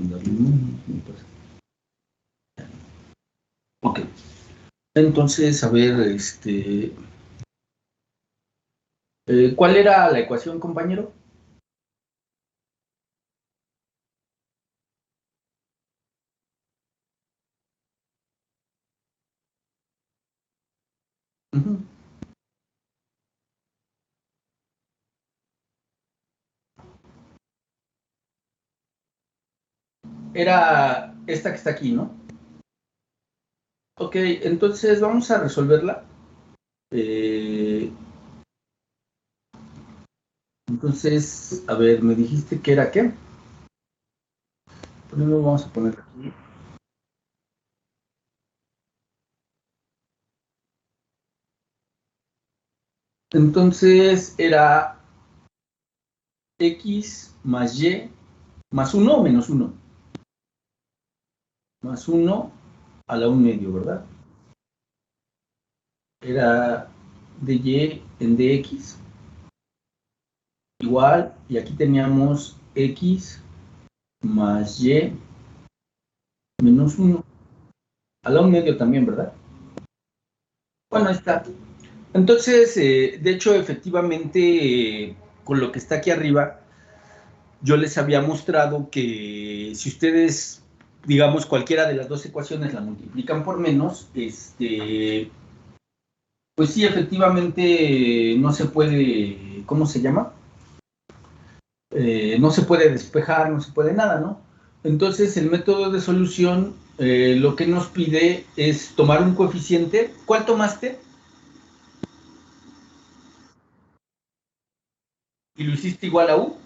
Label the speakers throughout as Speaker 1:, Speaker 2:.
Speaker 1: darle un. Ok. Entonces, a ver, ¿cuál era la ecuación, compañero? Uh-huh. Era esta que está aquí, ¿no? Ok, entonces vamos a resolverla. Entonces, a ver, me dijiste que era qué. Primero vamos a poner aquí. Entonces era x más y más 1 o menos 1. Más 1 a la 1 medio, ¿verdad? Era dy en dx igual, y aquí teníamos x más y menos 1 a la 1 medio también, ¿verdad? Bueno, ahí está. Entonces, de hecho, efectivamente, con lo que está aquí arriba, yo les había mostrado que si ustedes, digamos, cualquiera de las dos ecuaciones la multiplican por menos, pues sí, efectivamente no se puede, ¿cómo se llama? No se puede despejar, no se puede nada, ¿no? Entonces, el método de solución lo que nos pide es tomar un coeficiente. ¿Cuál tomaste? ¿Y lo hiciste igual a u?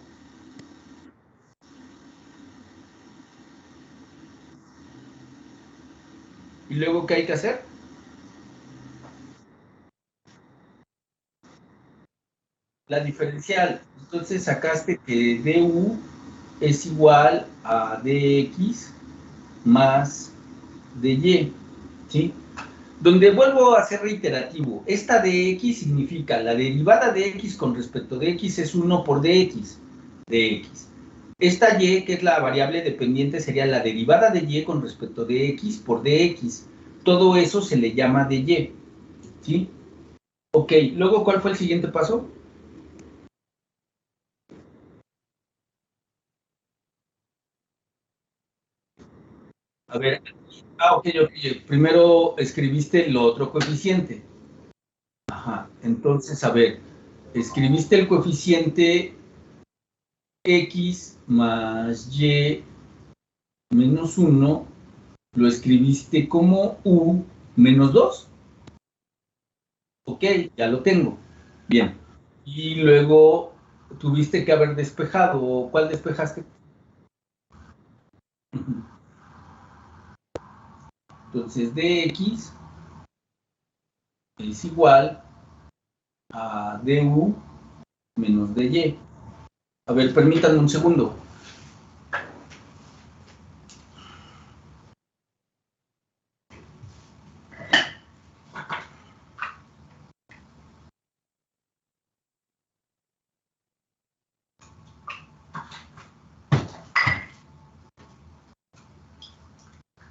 Speaker 1: ¿Y luego qué hay que hacer? La diferencial. Entonces sacaste que du es igual a dx más dy, ¿sí? Donde vuelvo a ser reiterativo, esta dx significa la derivada de x con respecto de x es 1 por dx, dx. Esta y, que es la variable dependiente, sería la derivada de y con respecto de x por dx. Todo eso se le llama dy, ¿sí? Ok, luego, ¿cuál fue el siguiente paso? A ver, ok, ok. Primero escribiste el otro coeficiente. Ajá, entonces, a ver, escribiste el coeficiente x más y menos 1, lo escribiste como u menos 2. Ok, ya lo tengo. Bien. Y luego tuviste que haber despejado. ¿Cuál despejaste? Entonces, dx es igual a du menos dy. A ver, permítanme un segundo.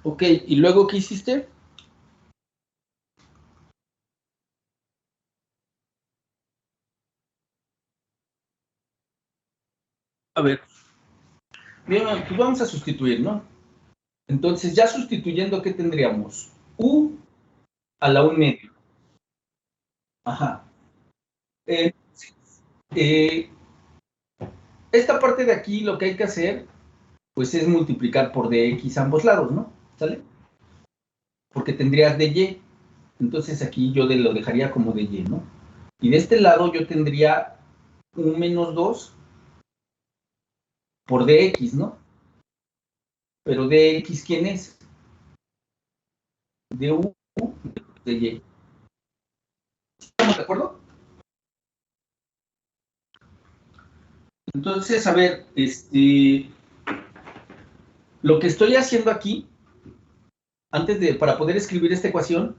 Speaker 1: Ok, ¿y luego qué hiciste? A ver, bien, pues vamos a sustituir, ¿no? Entonces, ya sustituyendo, ¿qué tendríamos? U a la 1 medio. Ajá. Eh, eh, esta parte de aquí lo que hay que hacer, pues es multiplicar por dx ambos lados, ¿no? ¿Sale? Porque tendrías dy. Entonces aquí yo lo dejaría como dy, ¿no? Y de este lado yo tendría un menos 2 por dx, ¿no? Pero dx, ¿quién es? Du dy. ¿Estamos de acuerdo? Entonces, a ver, lo que estoy haciendo aquí, para poder escribir esta ecuación,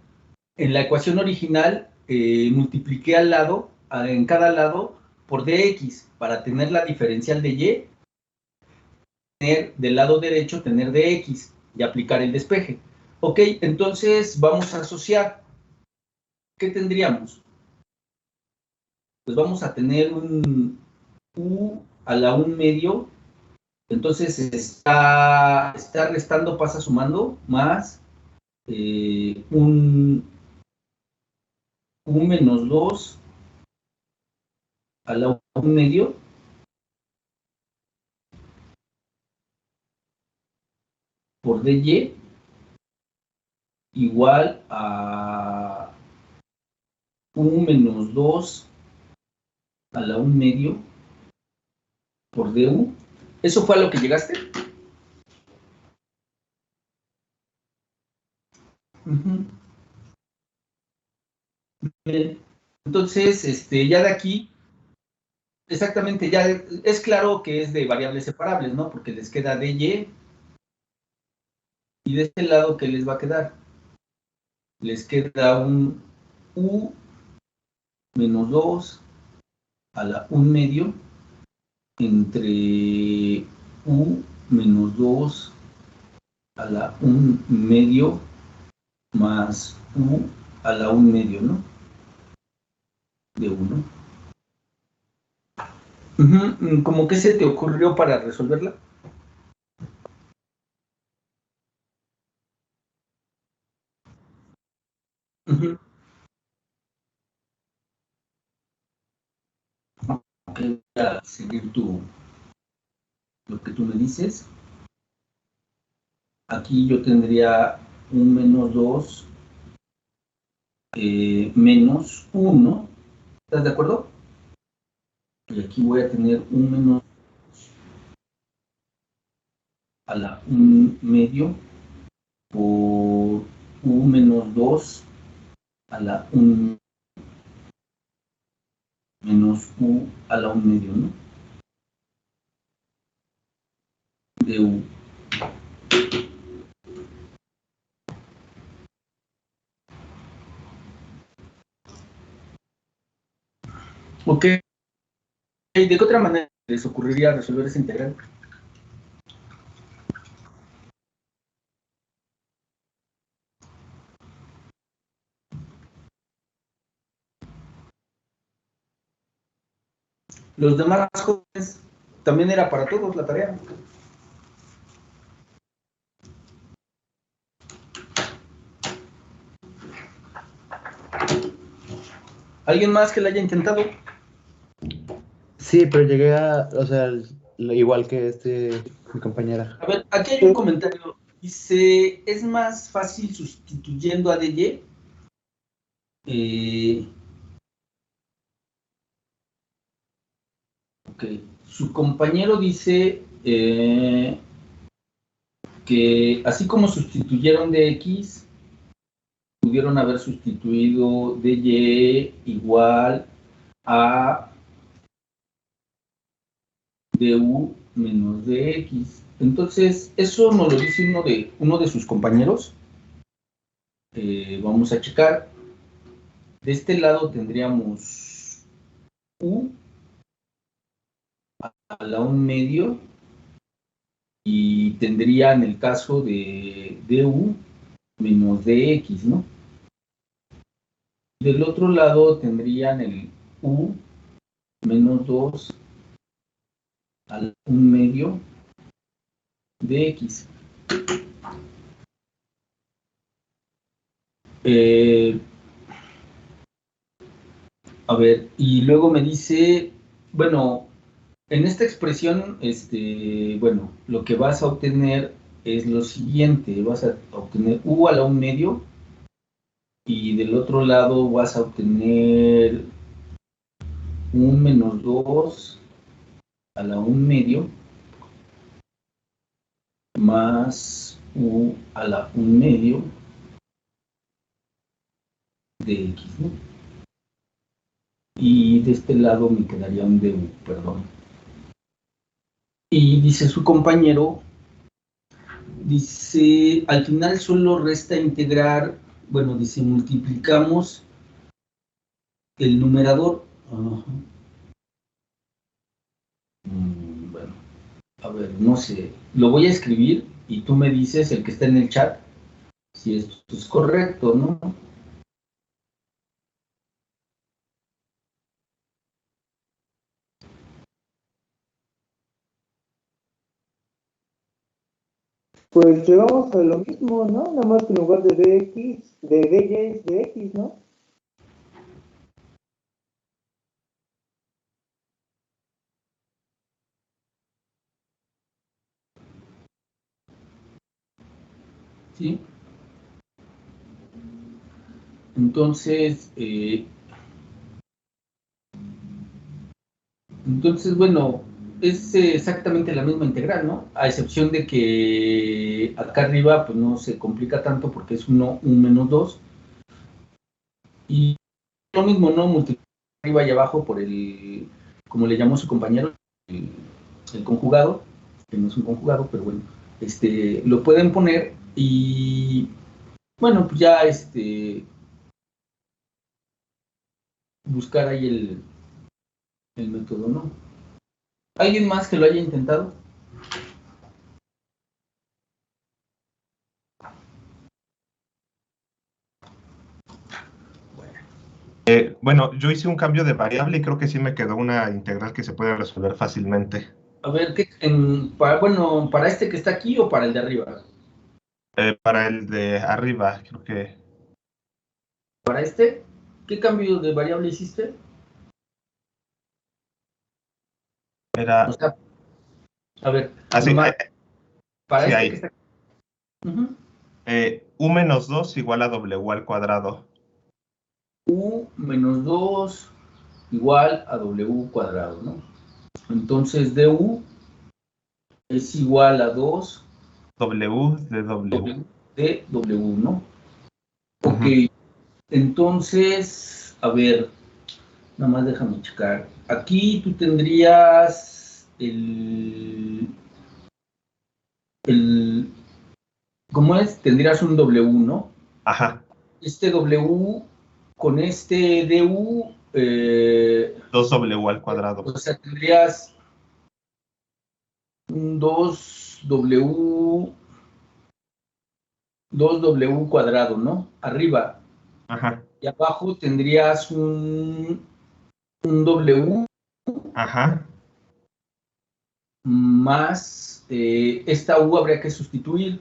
Speaker 1: en la ecuación original multipliqué en cada lado, por dx, para tener la diferencial de y, del lado derecho, tener dx y aplicar el despeje. Ok, entonces vamos a asociar. ¿Qué tendríamos? Pues vamos a tener un u a la 1 medio, entonces está restando, pasa sumando, más un menos 2 a la 1 medio, por dy, igual a un menos 2 a la 1 medio, por du. ¿Eso fue a lo que llegaste? Bien. Entonces, ya de aquí, exactamente, ya es claro que es de variables separables, ¿no? Porque les queda dy, y de este lado, ¿qué les va a quedar? Les queda un u menos 2 a la 1 medio entre u menos 2 a la 1 medio más u a la 1 medio, ¿no? De 1. ¿Cómo que se te ocurrió para resolverla? Ok, voy a seguir lo que tú me dices. Aquí yo tendría un menos 2 menos 1. ¿Estás de acuerdo? Y aquí voy a tener un menos a la 1 medio por u menos 2 a la 1 menos u a la 1 medio, ¿no? De u. Ok. ¿De qué otra manera les ocurriría resolver esa integral? Los demás jóvenes, también era para todos la tarea. ¿Alguien más que la haya intentado?
Speaker 2: Sí, pero llegué a, o sea, igual que mi compañera.
Speaker 1: A ver, aquí hay un comentario. Dice, es más fácil sustituyendo a dy. Ok. Su compañero dice que así como sustituyeron de x, pudieron haber sustituido de y igual a du menos dx. Entonces, eso nos lo dice uno de sus compañeros. Vamos a checar. De este lado tendríamos u a la 1 medio y tendría en el caso de du menos dx, ¿no? Del otro lado tendrían el u menos 2 al 1 medio de x. A ver, y luego me dice, bueno, en esta expresión, bueno, lo que vas a obtener es lo siguiente, vas a obtener u a la 1 medio y del otro lado vas a obtener un menos 2 a la 1 medio más u a la 1 medio de x, ¿no? Y de este lado me quedaría un du, perdón. Y dice su compañero, dice, al final solo resta integrar, bueno, dice, multiplicamos el numerador. Bueno, A ver, no sé, lo voy a escribir y tú me dices, el que está en el chat, si esto es correcto, ¿no?
Speaker 3: Pues llegamos a lo mismo, ¿no? Nada más que en lugar de dx, de dy es de x, ¿no?
Speaker 1: Sí. Entonces, bueno, es exactamente la misma integral, ¿no? A excepción de que acá arriba pues no se complica tanto porque es 1 menos 2. Y lo mismo, ¿no? Multiplicar arriba y abajo por el, como le llamó su compañero, el conjugado, que no es un conjugado, pero bueno, lo pueden poner y, bueno, pues ya, buscar ahí el método, ¿no? ¿Alguien más que lo haya intentado?
Speaker 4: Bueno, yo hice un cambio de variable y creo que sí me quedó una integral que se puede resolver fácilmente.
Speaker 1: A ver, bueno, ¿para este que está aquí o para el de arriba?
Speaker 4: Para el de arriba, creo que
Speaker 1: ¿Para este? ¿Qué cambio de variable hiciste? O
Speaker 4: era
Speaker 1: sea, a ver,
Speaker 4: así.
Speaker 1: nomás, para
Speaker 4: Sí,
Speaker 1: este que
Speaker 4: ahí.
Speaker 1: está aquí. Ujú.
Speaker 4: U menos 2 igual a W al cuadrado.
Speaker 1: U menos 2 igual a W cuadrado, ¿no? Entonces, du es igual a 2
Speaker 4: W de W.
Speaker 1: de W, ¿no? Ok,
Speaker 4: Ujú.
Speaker 1: entonces, a ver, nada más déjame checar. Aquí tú tendrías el ¿cómo es? Tendrías un W, ¿no?
Speaker 4: Ajá.
Speaker 1: Este W con este DU,
Speaker 4: 2W al cuadrado.
Speaker 1: o sea, tendrías un 2W cuadrado, ¿no? Arriba.
Speaker 4: Ajá.
Speaker 1: Y abajo tendrías un W
Speaker 4: Ajá.
Speaker 1: más esta U habría que sustituir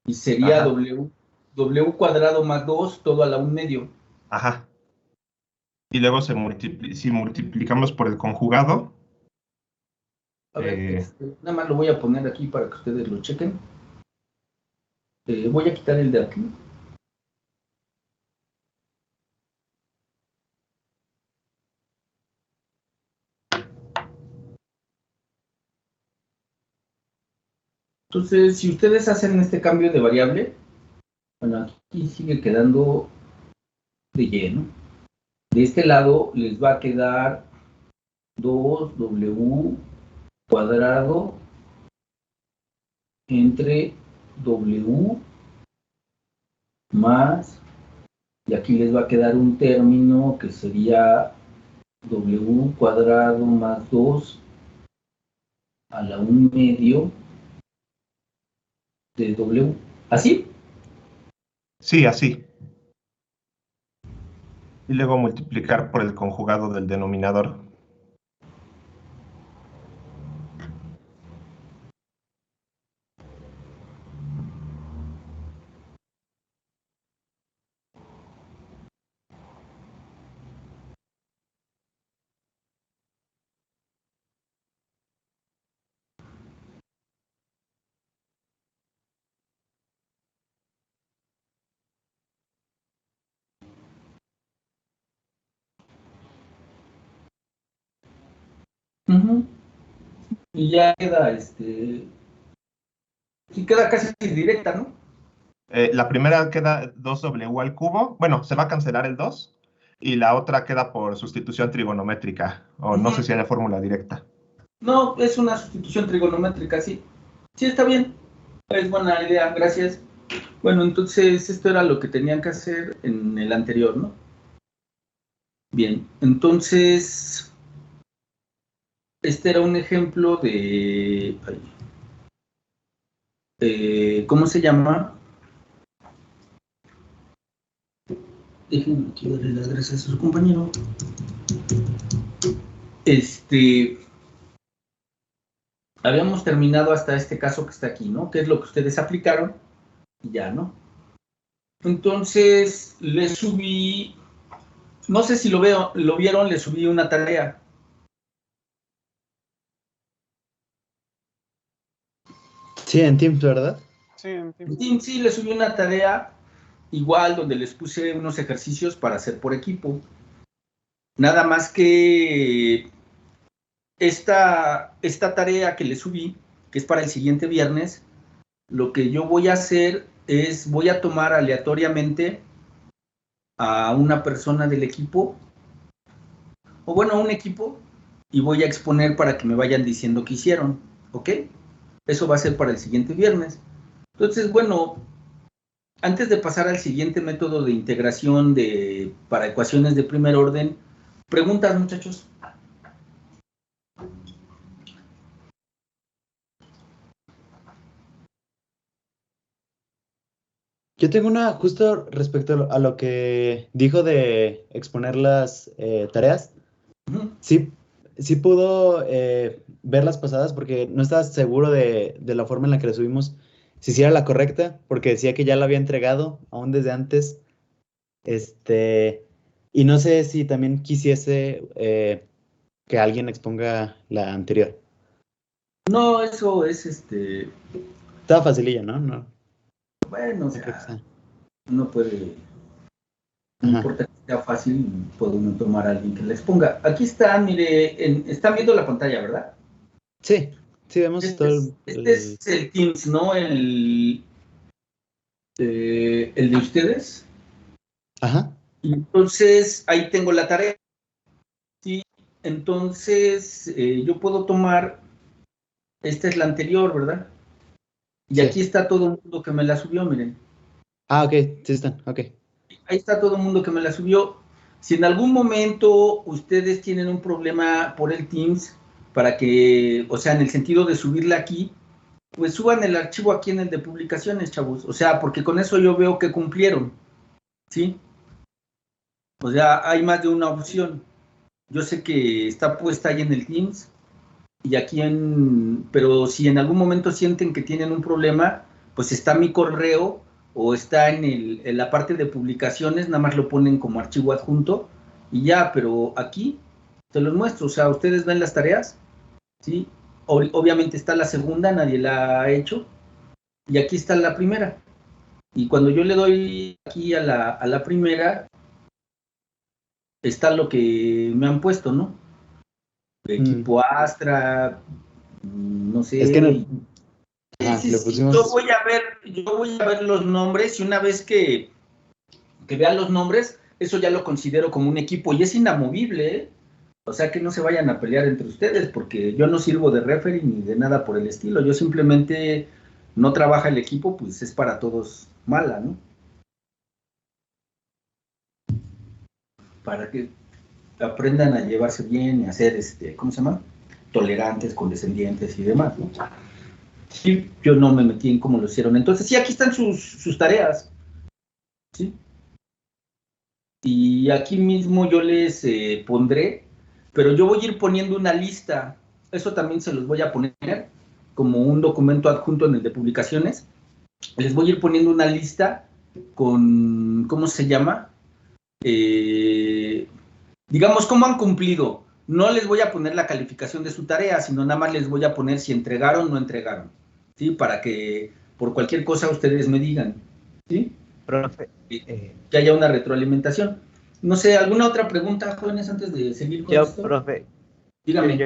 Speaker 1: y sería
Speaker 4: Ajá.
Speaker 1: W cuadrado más 2 todo a la 1/2.
Speaker 4: Ajá. Y luego si multiplicamos por el conjugado,
Speaker 1: A ver, nada más lo voy a poner aquí para que ustedes lo chequen. Voy a quitar el de aquí. Entonces, si ustedes hacen este cambio de variable, bueno, aquí sigue quedando de lleno. De este lado les va a quedar 2W cuadrado entre W más, y aquí les va a quedar un término que sería W cuadrado más 2 a la 1/2 de W. ¿Así?
Speaker 4: sí, así. Y luego multiplicar por el conjugado del denominador.
Speaker 1: Uh-huh. Y ya queda, sí queda casi directa, ¿no?
Speaker 4: La primera queda 2W al cubo. Bueno, se va a cancelar el 2. Y la otra queda por sustitución trigonométrica. O no sé
Speaker 1: Uh-huh.
Speaker 4: si hay fórmula directa.
Speaker 1: No, es una sustitución trigonométrica, sí. Sí, está bien. Es buena idea, gracias. Bueno, entonces esto era lo que tenían que hacer en el anterior, ¿no? Bien, entonces, Este era un ejemplo ¿cómo se llama? Déjenme aquí darle las gracias a su compañero. Habíamos terminado hasta este caso que está aquí, ¿no? Que es lo que ustedes aplicaron y ya, ¿no? Entonces, le subí, no sé si lo vieron, le subí una tarea.
Speaker 2: Sí, en Teams, ¿verdad?
Speaker 5: Sí, entiendo.
Speaker 1: Sí, le subí una tarea igual donde les puse unos ejercicios para hacer por equipo. Nada más que esta tarea que le subí, que es para el siguiente viernes, lo que yo voy a hacer es, voy a tomar aleatoriamente a una persona del equipo, o bueno, a un equipo, y voy a exponer para que me vayan diciendo qué hicieron, ¿ok? Eso va a ser para el siguiente viernes. Entonces, bueno, antes de pasar al siguiente método de integración para ecuaciones de primer orden, preguntas, muchachos.
Speaker 2: Yo tengo una justo respecto a lo que dijo de exponer las tareas.
Speaker 1: Uh-huh.
Speaker 2: Sí pudo ver las pasadas porque no estaba seguro de la forma en la que la subimos, si era la correcta, porque decía que ya la había entregado aún desde antes. Y no sé si también quisiese que alguien exponga la anterior.
Speaker 1: No, eso es
Speaker 2: Estaba facililla, ¿no? No,
Speaker 1: bueno, o
Speaker 2: no creo que
Speaker 1: sea,
Speaker 2: sea.
Speaker 1: no puede, no
Speaker 2: Ajá.
Speaker 1: importa que sea fácil, puede uno tomar a alguien que la exponga. Aquí está, mire, están viendo la pantalla, ¿verdad?
Speaker 2: Sí, vemos todo
Speaker 1: Este es el Teams, ¿no? El de ustedes.
Speaker 2: Ajá.
Speaker 1: Entonces, ahí tengo la tarea. Sí, entonces yo puedo tomar, esta es la anterior, ¿verdad? Y
Speaker 2: Sí.
Speaker 1: aquí está todo el mundo que me la subió, miren.
Speaker 2: Ah, ok, sí están, ok.
Speaker 1: Ahí está todo el mundo que me la subió. Si en algún momento ustedes tienen un problema por el Teams, para que, o sea, en el sentido de subirla aquí, pues suban el archivo aquí en el de publicaciones, chavos. O sea, porque con eso yo veo que cumplieron, ¿sí? O sea, hay más de una opción. Yo sé que está puesta ahí en el Teams y aquí pero si en algún momento sienten que tienen un problema, pues está mi correo o está en la parte de publicaciones, nada más lo ponen como archivo adjunto y ya, pero aquí te los muestro. O sea, ustedes ven las tareas, ¿sí? Obviamente está la segunda, nadie la ha hecho, y aquí está la primera. Y cuando yo le doy aquí a la primera, está lo que me han puesto, ¿no? Equipo Astra, no sé.
Speaker 2: Es que no.
Speaker 1: Sí,
Speaker 2: le pusimos.
Speaker 1: yo voy a ver los nombres y una vez que vean los nombres, eso ya lo considero como un equipo y es inamovible, ¿eh? O sea, que no se vayan a pelear entre ustedes porque yo no sirvo de referee ni de nada por el estilo. Yo simplemente no trabaja el equipo, pues es para todos mala, ¿no? Para que aprendan a llevarse bien y a ser, ¿cómo se llama? Tolerantes, condescendientes y demás, ¿no? Sí, yo no me metí en cómo lo hicieron. Entonces, sí, aquí están sus tareas, ¿sí? Y aquí mismo yo les pondré, pero yo voy a ir poniendo una lista. Eso también se los voy a poner como un documento adjunto en el de publicaciones. Les voy a ir poniendo una lista con, ¿cómo se llama? Digamos, cómo han cumplido. No les voy a poner la calificación de su tarea, sino nada más les voy a poner si entregaron o no entregaron, ¿sí? Para que por cualquier cosa ustedes me digan, ¿sí?
Speaker 6: Profe,
Speaker 1: Que haya una retroalimentación. No sé, ¿alguna otra pregunta, jóvenes, antes de seguir con esto?
Speaker 6: profe,
Speaker 1: Dígame.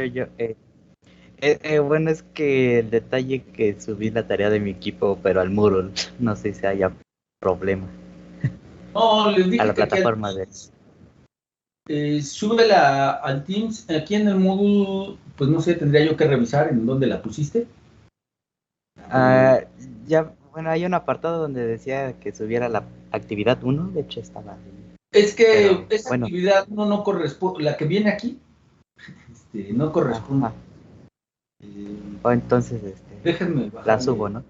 Speaker 6: Bueno, es que el detalle que subí la tarea de mi equipo, pero al Moodle, no sé si haya problema.
Speaker 1: No, les dije
Speaker 6: A la
Speaker 1: que
Speaker 6: plataforma de...
Speaker 1: súbela al Teams. Aquí en el Moodle, pues no sé, tendría yo que revisar en dónde la pusiste.
Speaker 6: Ya, bueno, hay un apartado donde decía que subiera la actividad 1, de hecho estaba...
Speaker 1: Es que
Speaker 6: Pero,
Speaker 1: esa
Speaker 6: bueno.
Speaker 1: actividad no corresponde, la que viene aquí, no corresponde.
Speaker 6: Ajá. O entonces,
Speaker 1: Déjenme
Speaker 6: la
Speaker 1: bajarle.
Speaker 6: subo, ¿no?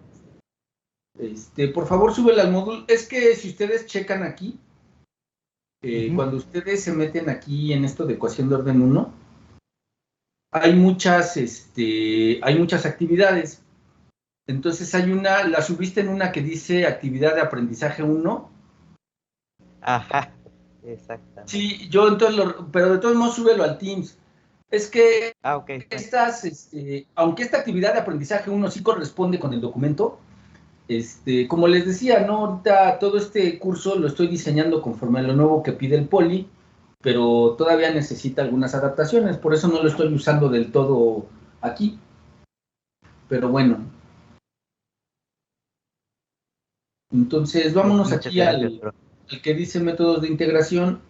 Speaker 1: Por favor, súbela al módulo. Es que si ustedes checan aquí,
Speaker 6: Ujú.
Speaker 1: cuando ustedes se meten aquí en esto de ecuación de orden 1, hay muchas actividades. Entonces la subiste en una que dice actividad de aprendizaje 1.
Speaker 6: Ajá, exactamente.
Speaker 1: Sí, yo entonces, pero de todos modos súbelo al Teams. Es que
Speaker 6: Ok.
Speaker 1: aunque esta actividad de aprendizaje 1 sí corresponde con el documento, como les decía, ¿no? Ahorita todo este curso lo estoy diseñando conforme a lo nuevo que pide el Poli, pero todavía necesita algunas adaptaciones, por eso no lo estoy usando del todo aquí. Pero bueno. Entonces, vámonos
Speaker 6: Muchas
Speaker 1: aquí
Speaker 6: gracias,
Speaker 1: al
Speaker 6: bro.
Speaker 1: que dice métodos de integración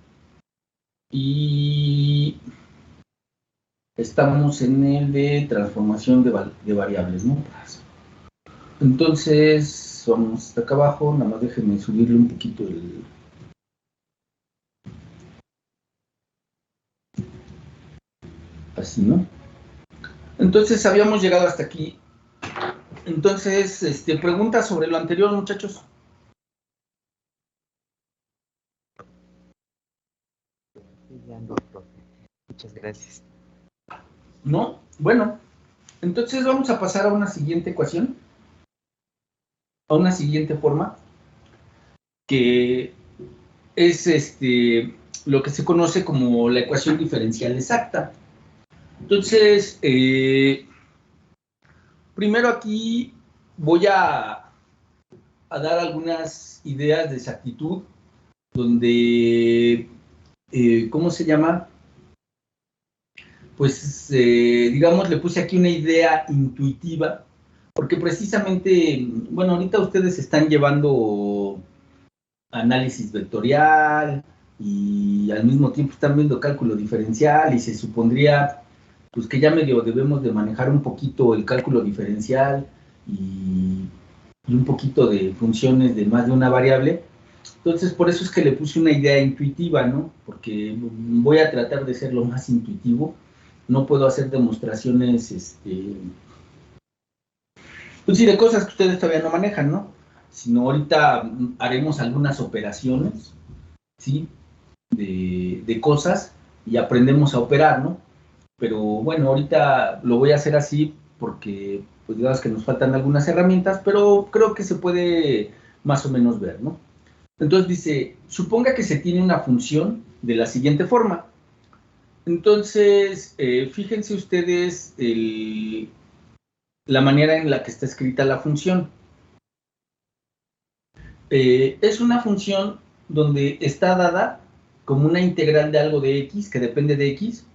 Speaker 1: y estamos en el de transformación de variables, ¿no? Entonces, vamos hasta acá abajo, nada más déjenme subirle un poquito así, ¿no? Entonces, habíamos llegado hasta aquí. Entonces, preguntas sobre lo anterior, muchachos.
Speaker 6: Sí, ya ando, profe. Muchas gracias.
Speaker 1: ¿No? Bueno, entonces vamos a pasar a una siguiente ecuación, a una siguiente forma, que es lo que se conoce como la ecuación diferencial exacta. Entonces, primero aquí voy a dar algunas ideas de exactitud, donde, ¿cómo se llama? Pues, digamos, le puse aquí una idea intuitiva, porque precisamente, bueno, ahorita ustedes están llevando análisis vectorial y al mismo tiempo están viendo cálculo diferencial y se supondría pues que ya medio debemos de manejar un poquito el cálculo diferencial y un poquito de funciones de más de una variable. Entonces, por eso es que le puse una idea intuitiva, ¿no? Porque voy a tratar de ser lo más intuitivo. No puedo hacer demostraciones, pues sí, de cosas que ustedes todavía no manejan, ¿no? Sino ahorita haremos algunas operaciones, ¿sí? De cosas y aprendemos a operar, ¿no? Pero bueno, ahorita lo voy a hacer así porque, pues digamos que nos faltan algunas herramientas, pero creo que se puede más o menos ver, ¿no? Entonces dice, suponga que se tiene una función de la siguiente forma. Entonces, fíjense ustedes la manera en la que está escrita la función. Es una función donde está dada como una integral de algo de x que depende de x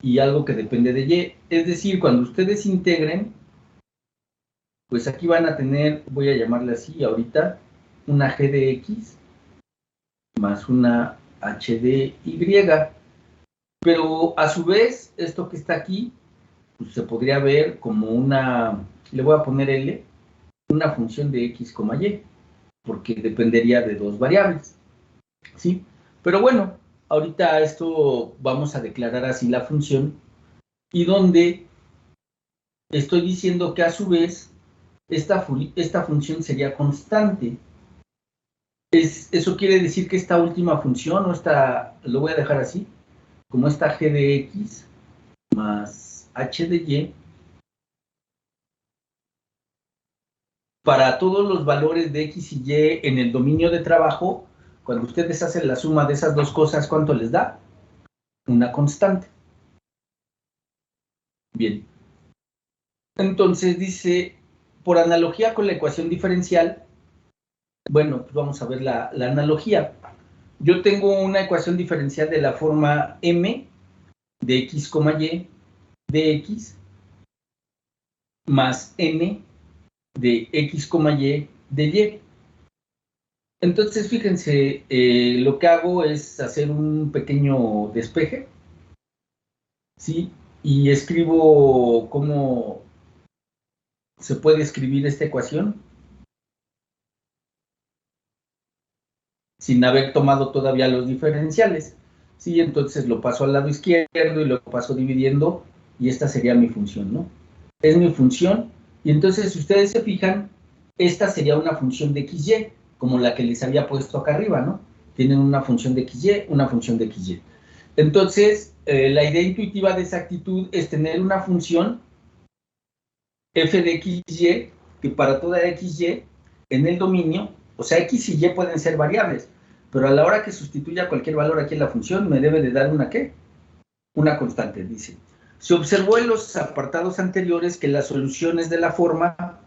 Speaker 1: y algo que depende de y. Es decir, cuando ustedes integren, pues aquí van a tener, voy a llamarle así ahorita, una g de x más una h de y. Pero a su vez, esto que está aquí, pues se podría ver como una, le voy a poner L, una función de x, y, porque dependería de dos variables, ¿sí? Pero bueno, ahorita esto vamos a declarar así la función, y donde estoy diciendo que a su vez esta función sería constante. Eso quiere decir que esta última función, o esta, lo voy a dejar así, como esta g de x más h de y, para todos los valores de x y y en el dominio de trabajo, cuando ustedes hacen la suma de esas dos cosas, ¿cuánto les da? Una constante. Bien. Entonces dice, por analogía con la ecuación diferencial, bueno, pues vamos a ver la analogía. Yo tengo una ecuación diferencial de la forma m de x, y de x más n de x, y de y. Entonces, fíjense, lo que hago es hacer un pequeño despeje, ¿sí? Y escribo cómo se puede escribir esta ecuación sin haber tomado todavía los diferenciales, ¿sí? Entonces lo paso al lado izquierdo y lo paso dividiendo y esta sería mi función, ¿no? es mi función, y entonces si ustedes se fijan, esta sería una función de XY, como la que les había puesto acá arriba, ¿no? Tienen una función de XY, una función de XY. Entonces, la idea intuitiva de esa actitud es tener una función f de XY, que para toda XY, en el dominio, o sea, X y Y pueden ser variables, pero a la hora que sustituya cualquier valor aquí en la función, me debe de dar una ¿qué? Una constante, dice. Se observó en los apartados anteriores que las soluciones de la forma,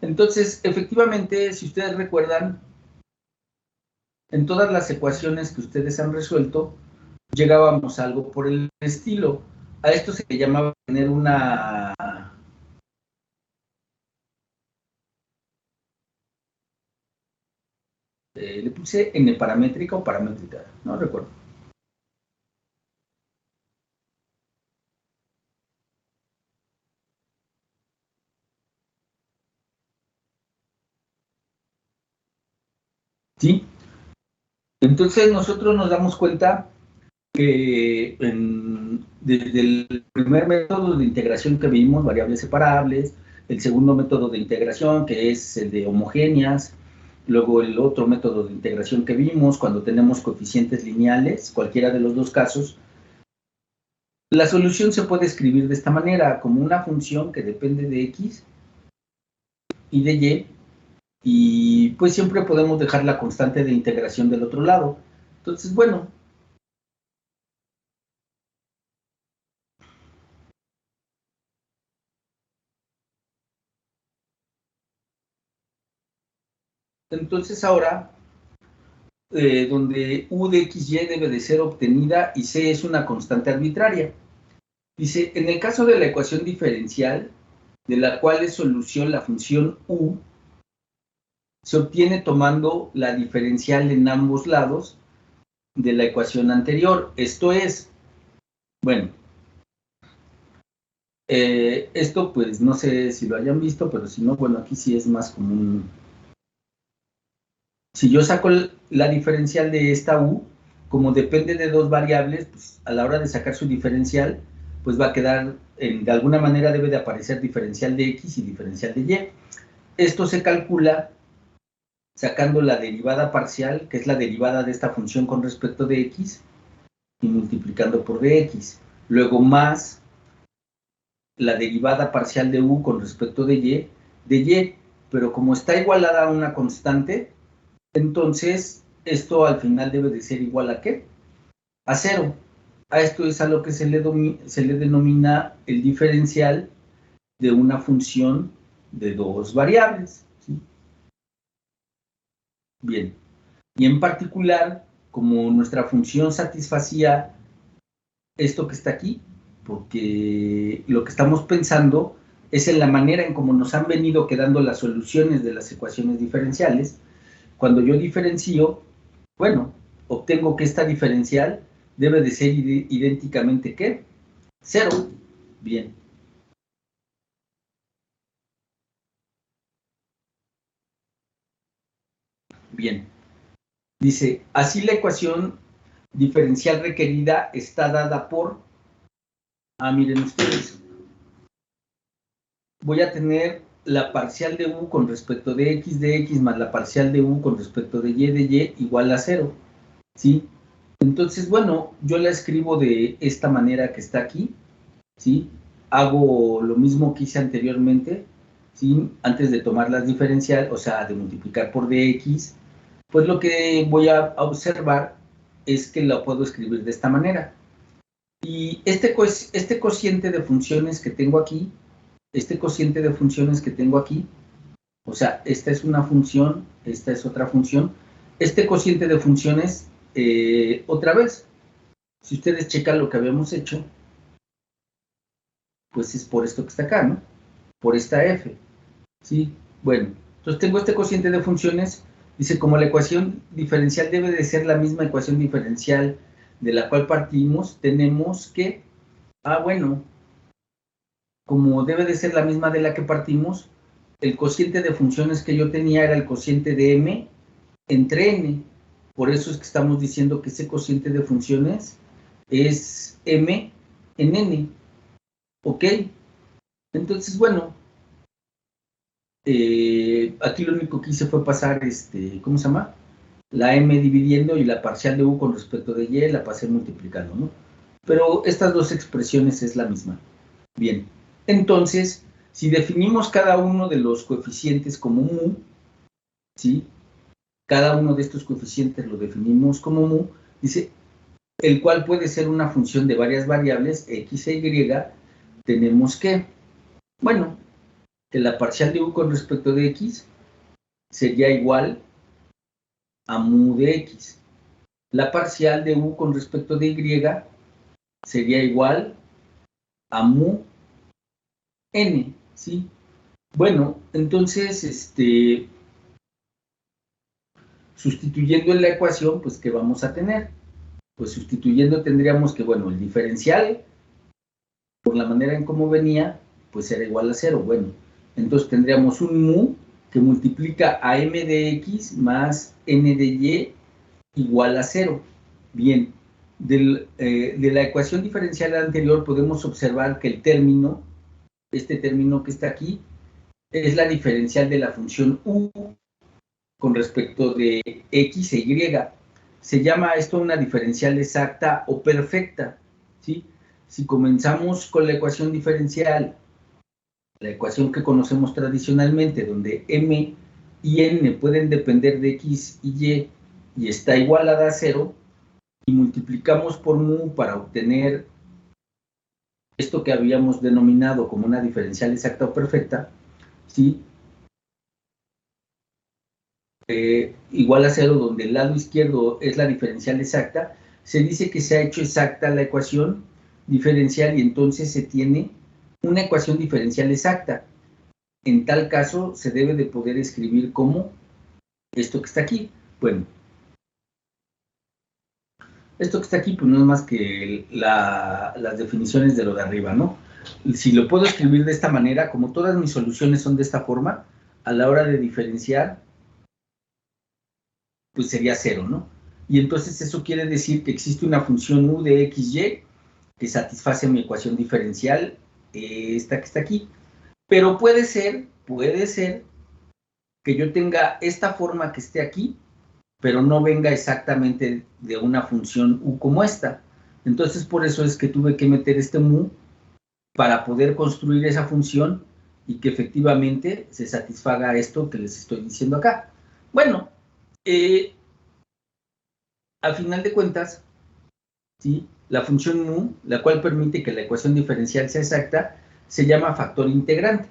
Speaker 1: entonces, efectivamente, si ustedes recuerdan, en todas las ecuaciones que ustedes han resuelto, llegábamos a algo por el estilo. A esto se le llamaba tener una... le puse n paramétrica o paramétrica, no recuerdo. ¿Sí? Entonces nosotros nos damos cuenta que desde el primer método de integración que vimos, variables separables, el segundo método de integración, que es el de homogéneas, luego el otro método de integración que vimos, cuando tenemos coeficientes lineales, cualquiera de los dos casos, la solución se puede escribir de esta manera, como una función que depende de X y de Y, y pues siempre podemos dejar la constante de integración del otro lado. Entonces, bueno, entonces ahora, donde u de XY debe de ser obtenida y C es una constante arbitraria. Dice, en el caso de la ecuación diferencial, de la cual es solución la función u, se obtiene tomando la diferencial en ambos lados de la ecuación anterior. Esto es, bueno, esto pues no sé si lo hayan visto, pero si no, bueno, aquí sí es más común. Si yo saco la diferencial de esta u, como depende de dos variables, pues a la hora de sacar su diferencial, pues va a quedar, de alguna manera debe de aparecer diferencial de x y diferencial de y. Esto se calcula sacando la derivada parcial, que es la derivada de esta función con respecto de x, y multiplicando por dx. Luego más la derivada parcial de u con respecto de y, pero como está igualada a una constante, entonces esto al final debe de ser igual a ¿qué? A 0. A esto es a lo que se le denomina el diferencial de una función de dos variables, ¿sí? Bien, y en particular, como nuestra función satisfacía esto que está aquí, porque lo que estamos pensando es en la manera en cómo nos han venido quedando las soluciones de las ecuaciones diferenciales. Cuando yo diferencio, bueno, obtengo que esta diferencial debe de ser idénticamente, ¿qué? 0. Bien. Bien. Dice, así la ecuación diferencial requerida está dada por... miren ustedes. Voy a tener la parcial de u con respecto de x más la parcial de u con respecto de y igual a 0. ¿Sí? Entonces, bueno, yo la escribo de esta manera que está aquí, ¿sí? Hago lo mismo que hice anteriormente, ¿sí? Antes de tomar las diferencial, o sea, de multiplicar por dx, pues lo que voy a observar es que lo puedo escribir de esta manera. Y este cociente de funciones que tengo aquí, o sea, esta es una función, esta es otra función, este cociente de funciones, otra vez, si ustedes checan lo que habíamos hecho, pues es por esto que está acá, ¿no? Por esta f, ¿sí? Bueno, entonces tengo este cociente de funciones, dice, como la ecuación diferencial debe de ser la misma ecuación diferencial de la cual partimos, tenemos que, bueno, como debe de ser la misma de la que partimos, el cociente de funciones que yo tenía era el cociente de m entre n. Por eso es que estamos diciendo que ese cociente de funciones es m en n. ¿Ok? Entonces, bueno, aquí lo único que hice fue pasar, ¿cómo se llama? La m dividiendo y la parcial de u con respecto de y la pasé multiplicando, ¿no? Pero estas dos expresiones es la misma. Bien, entonces, si definimos cada uno de los coeficientes como mu, ¿sí? Cada uno de estos coeficientes lo definimos como mu, dice, el cual puede ser una función de varias variables, x e y, tenemos que, bueno, que la parcial de u con respecto de x sería igual a mu de x. La parcial de u con respecto de y sería igual a mu n, ¿sí? Bueno, entonces, sustituyendo en la ecuación, pues, ¿qué vamos a tener? Pues sustituyendo tendríamos que, bueno, el diferencial, por la manera en cómo venía, pues era igual a 0. Bueno, entonces tendríamos un mu que multiplica a m de x más n de y igual a 0. Bien, de la ecuación diferencial anterior podemos observar que el término, este término que está aquí, es la diferencial de la función u con respecto de x e y. Se llama esto una diferencial exacta o perfecta, ¿sí? Si comenzamos con la ecuación diferencial, la ecuación que conocemos tradicionalmente, donde m y n pueden depender de x y está igualada a 0, y multiplicamos por mu para obtener esto que habíamos denominado como una diferencial exacta o perfecta, ¿sí? Igual a 0, donde el lado izquierdo es la diferencial exacta, se dice que se ha hecho exacta la ecuación diferencial y entonces se tiene una ecuación diferencial exacta. En tal caso, se debe de poder escribir como esto que está aquí. Bueno, esto que está aquí, pues no es más que las definiciones de lo de arriba, ¿no? Si lo puedo escribir de esta manera, como todas mis soluciones son de esta forma, a la hora de diferenciar, pues sería 0, ¿no? Y entonces eso quiere decir que existe una función u de xy que satisface mi ecuación diferencial, esta que está aquí. Pero puede ser que yo tenga esta forma que esté aquí, pero no venga exactamente de una función u como esta. Entonces por eso es que tuve que meter este mu para poder construir esa función y que efectivamente se satisfaga esto que les estoy diciendo acá. Bueno, al final de cuentas, ¿sí? La función mu, la cual permite que la ecuación diferencial sea exacta, se llama factor integrante.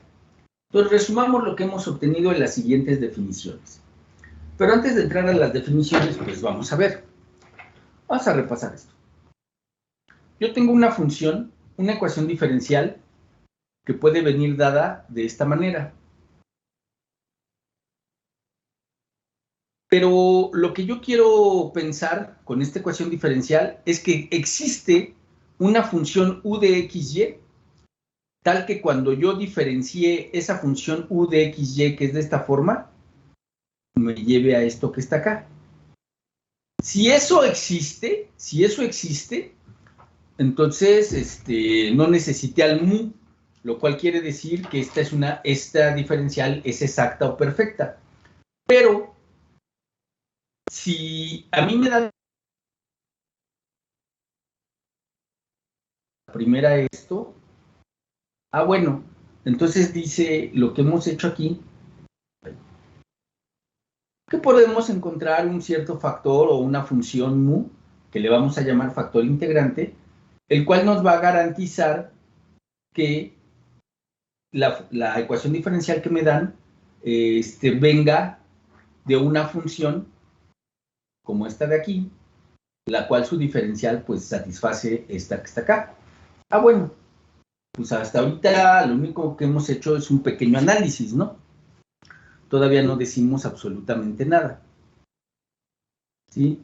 Speaker 1: Entonces, resumamos lo que hemos obtenido en las siguientes definiciones. Pero antes de entrar a las definiciones, pues vamos a ver. Vamos a repasar esto. Yo tengo una función, una ecuación diferencial, que puede venir dada de esta manera. Pero lo que yo quiero pensar con esta ecuación diferencial es que existe una función u de xy, tal que cuando yo diferencie esa función u de xy, que es de esta forma, me lleve a esto que está acá. Si eso existe, entonces no necesité al mu, lo cual quiere decir que esta diferencial es exacta o perfecta. Pero si a mí me da la primera esto, bueno, entonces dice lo que hemos hecho aquí, que podemos encontrar un cierto factor o una función mu, que le vamos a llamar factor integrante, el cual nos va a garantizar que la ecuación diferencial que me dan venga de una función como esta de aquí, la cual su diferencial pues satisface esta que está acá. Bueno, pues hasta ahorita lo único que hemos hecho es un pequeño análisis, ¿no? Todavía no decimos absolutamente nada. ¿Sí?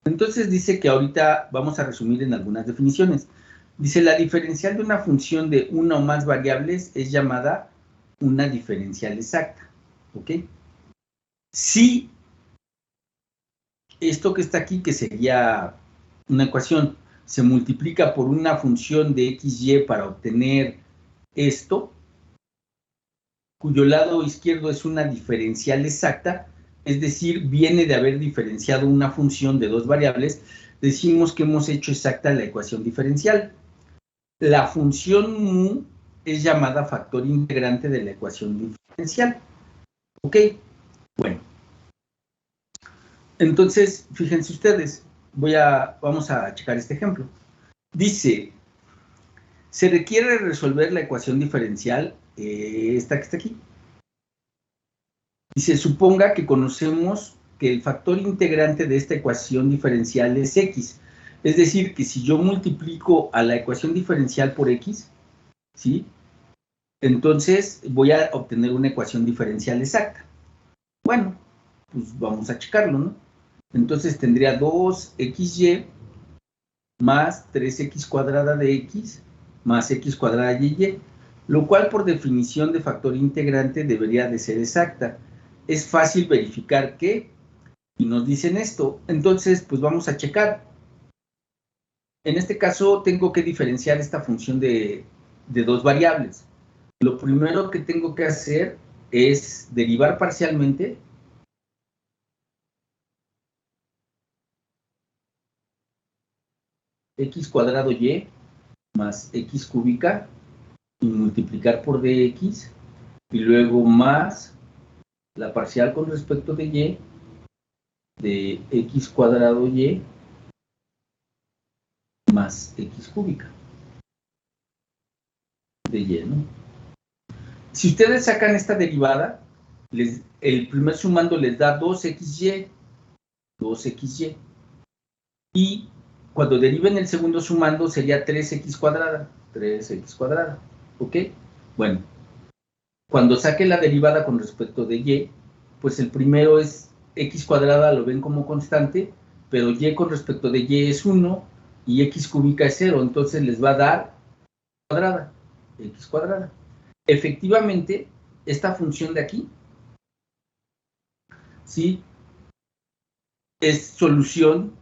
Speaker 1: Entonces dice que ahorita vamos a resumir en algunas definiciones. Dice, la diferencial de una función de una o más variables es llamada una diferencial exacta. ¿Ok? Si esto que está aquí, que sería una ecuación, se multiplica por una función de xy para obtener esto, cuyo lado izquierdo es una diferencial exacta, es decir, viene de haber diferenciado una función de dos variables, decimos que hemos hecho exacta la ecuación diferencial. La función mu es llamada factor integrante de la ecuación diferencial. ¿Ok? Bueno. Entonces, fíjense ustedes, vamos a checar este ejemplo. Dice, se requiere resolver la ecuación diferencial, esta que está aquí. Dice, suponga que conocemos que el factor integrante de esta ecuación diferencial es x. Es decir, que si yo multiplico a la ecuación diferencial por x, ¿sí? Entonces voy a obtener una ecuación diferencial exacta. Bueno, pues vamos a checarlo, ¿no? Entonces tendría 2xy más 3x cuadrada de x más x cuadrada de y, lo cual por definición de factor integrante debería de ser exacta. Es fácil verificar que, y nos dicen esto, entonces pues vamos a checar. En este caso tengo que diferenciar esta función de dos variables. Lo primero que tengo que hacer es derivar parcialmente x cuadrado y más x cúbica y multiplicar por dx y luego más la parcial con respecto de y de x cuadrado y más x cúbica de y, ¿no? Si ustedes sacan esta derivada, el primer sumando les da 2xy, y cuando deriven el segundo sumando sería 3x cuadrada, ¿ok? Bueno, cuando saque la derivada con respecto de y, pues el primero es x cuadrada, lo ven como constante, pero y con respecto de y es 1 y x cúbica es 0, entonces les va a dar cuadrada, x cuadrada. Efectivamente, esta función de aquí, ¿sí? Es solución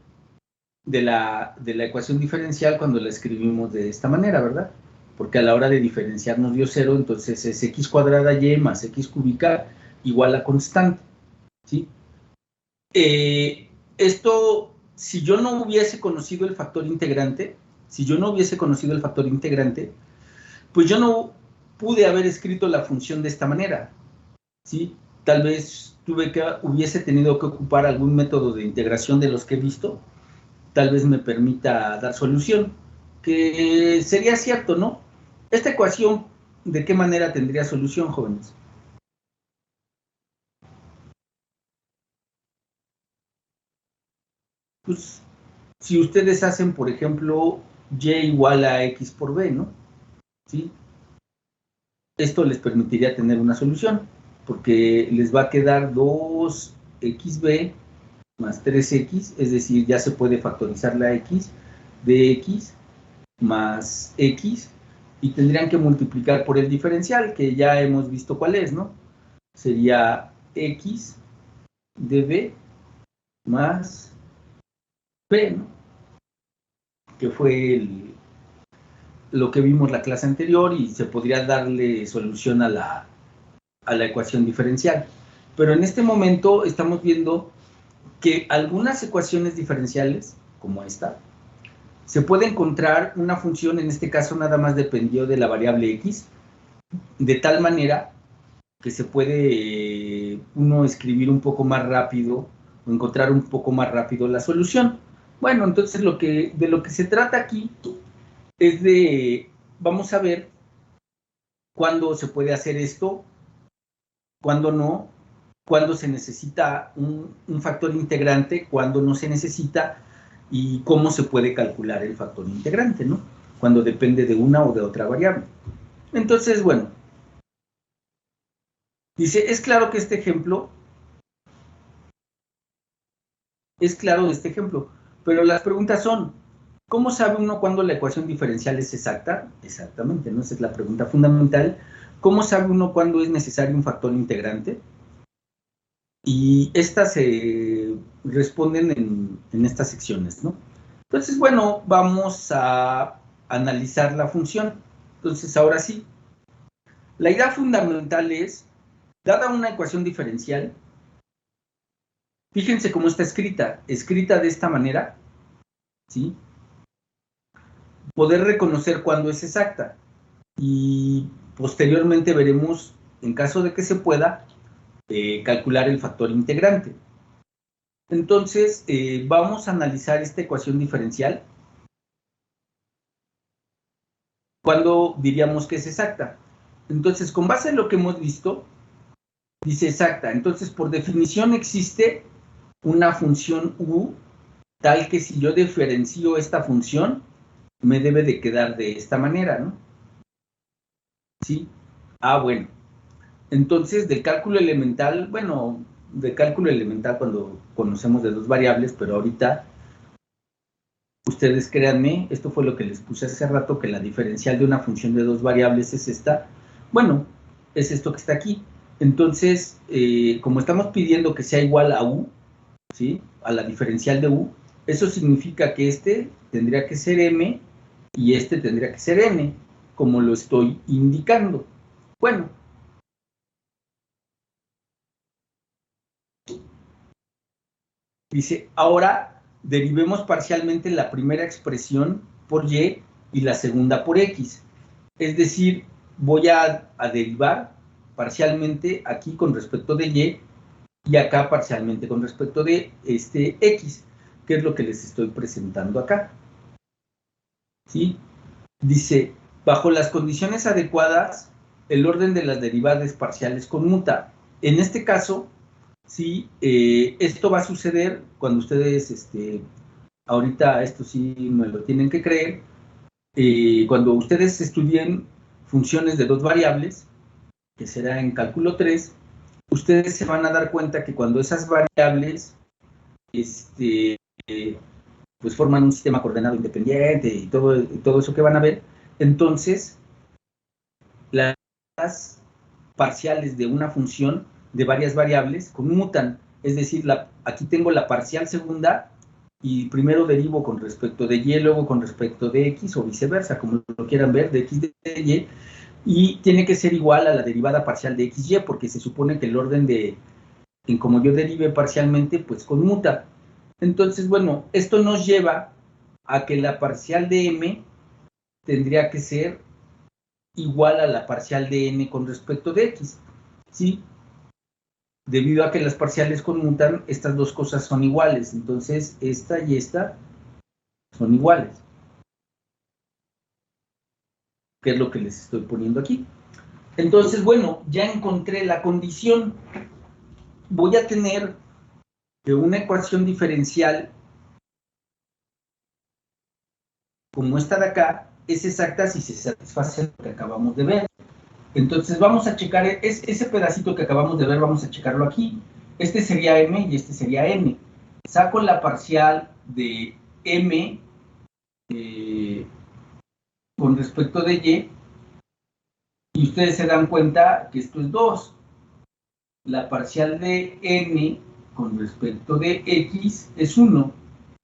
Speaker 1: de la ecuación diferencial cuando la escribimos de esta manera, ¿verdad? Porque a la hora de diferenciar nos dio 0, entonces es x cuadrada y más x cúbica igual a constante, ¿sí? Esto, si yo no hubiese conocido el factor integrante, pues yo no pude haber escrito la función de esta manera, ¿sí? Tal vez hubiese tenido que ocupar algún método de integración de los que he visto, tal vez me permita dar solución, que sería cierto, ¿no? Esta ecuación, ¿de qué manera tendría solución, jóvenes? Pues, si ustedes hacen, por ejemplo, y igual a x por b, ¿no? ¿Sí? Esto les permitiría tener una solución, porque les va a quedar 2xb más 3x, es decir, ya se puede factorizar la x, de x más x, y tendrían que multiplicar por el diferencial, que ya hemos visto cuál es, ¿no? Sería x de b más b, ¿no? Que fue lo que vimos la clase anterior y se podría darle solución a la ecuación diferencial. Pero en este momento estamos viendo que algunas ecuaciones diferenciales, como esta, se puede encontrar una función, en este caso nada más dependió de la variable x, de tal manera que se puede uno escribir un poco más rápido o encontrar un poco más rápido la solución. Bueno, entonces de lo que se trata aquí es de, vamos a ver cuándo se puede hacer esto, cuándo no, cuándo se necesita un factor integrante, cuándo no se necesita, y cómo se puede calcular el factor integrante, ¿no? Cuando depende de una o de otra variable. Entonces, bueno, dice, es claro de este ejemplo, pero las preguntas son, ¿cómo sabe uno cuándo la ecuación diferencial es exacta? Exactamente, ¿no? Esa es la pregunta fundamental. ¿Cómo sabe uno cuándo es necesario un factor integrante? Y estas se responden en estas secciones, ¿no? Entonces, bueno, vamos a analizar la función. Entonces, ahora sí, La idea fundamental es, dada una ecuación diferencial, fíjense cómo está escrita de esta manera, ¿sí? Poder reconocer cuándo es exacta. Y posteriormente veremos, en caso de que se pueda, calcular el factor integrante. Entonces, vamos a analizar esta ecuación diferencial. ¿Cuándo diríamos que es exacta? Entonces, con base en lo que hemos visto, dice exacta. Entonces, por definición existe una función u tal que si yo diferencio esta función, me debe de quedar de esta manera, ¿no? ¿Sí? Ah, bueno. Entonces, del cálculo elemental, bueno, de cálculo elemental cuando conocemos de dos variables, pero ahorita, ustedes créanme, esto fue lo que les puse hace rato, que la diferencial de una función de dos variables es esta. Bueno, es esto que está aquí. Entonces, como estamos pidiendo que sea igual a u, ¿sí? A la diferencial de u, eso significa que este tendría que ser m y este tendría que ser n, como lo estoy indicando. Bueno, dice, ahora derivemos parcialmente la primera expresión por y la segunda por x. Es decir, voy a derivar parcialmente aquí con respecto de y acá parcialmente con respecto de este x, que es lo que les estoy presentando acá. ¿Sí? Dice, bajo las condiciones adecuadas, el orden de las derivadas parciales conmuta. En este caso, sí, esto va a suceder cuando ustedes, ahorita esto sí me lo tienen que creer, cuando ustedes estudien funciones de dos variables, que será en cálculo 3, ustedes se van a dar cuenta que cuando esas variables, pues forman un sistema coordenado independiente y todo eso que van a ver, entonces las parciales de una función de varias variables conmutan, es decir, aquí tengo la parcial segunda y primero derivo con respecto de y, luego con respecto de x o viceversa, como lo quieran ver, de x de y, y tiene que ser igual a la derivada parcial de xy, porque se supone que el orden en como yo derive parcialmente, pues conmuta. Entonces, bueno, esto nos lleva a que la parcial de m tendría que ser igual a la parcial de n con respecto de x, ¿sí? Debido a que las parciales conmutan, estas dos cosas son iguales, entonces esta y esta son iguales, que es lo que les estoy poniendo aquí. Entonces, bueno, ya encontré la condición. Voy a tener que una ecuación diferencial como esta de acá es exacta si se satisface lo que acabamos de ver. Entonces vamos a checar ese pedacito que acabamos de ver, vamos a checarlo aquí. Este sería m y este sería n. Saco la parcial de m con respecto de y ustedes se dan cuenta que esto es 2. La parcial de n con respecto de x es 1.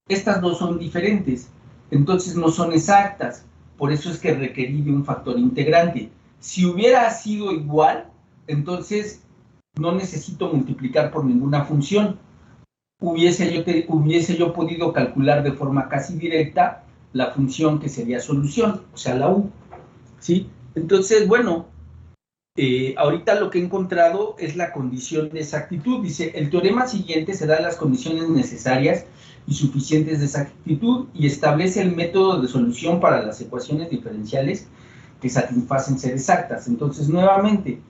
Speaker 1: Estas dos son diferentes, entonces no son exactas. Por eso es que requerí de un factor integrante. Si hubiera sido igual, entonces no necesito multiplicar por ninguna función. Hubiese yo podido calcular de forma casi directa la función que sería solución, o sea, la u. ¿Sí? Entonces, bueno, ahorita lo que he encontrado es la condición de exactitud. Dice, el teorema siguiente se da las condiciones necesarias y suficientes de exactitud y establece el método de solución para las ecuaciones diferenciales que satisfacen ser exactas. Entonces, nuevamente,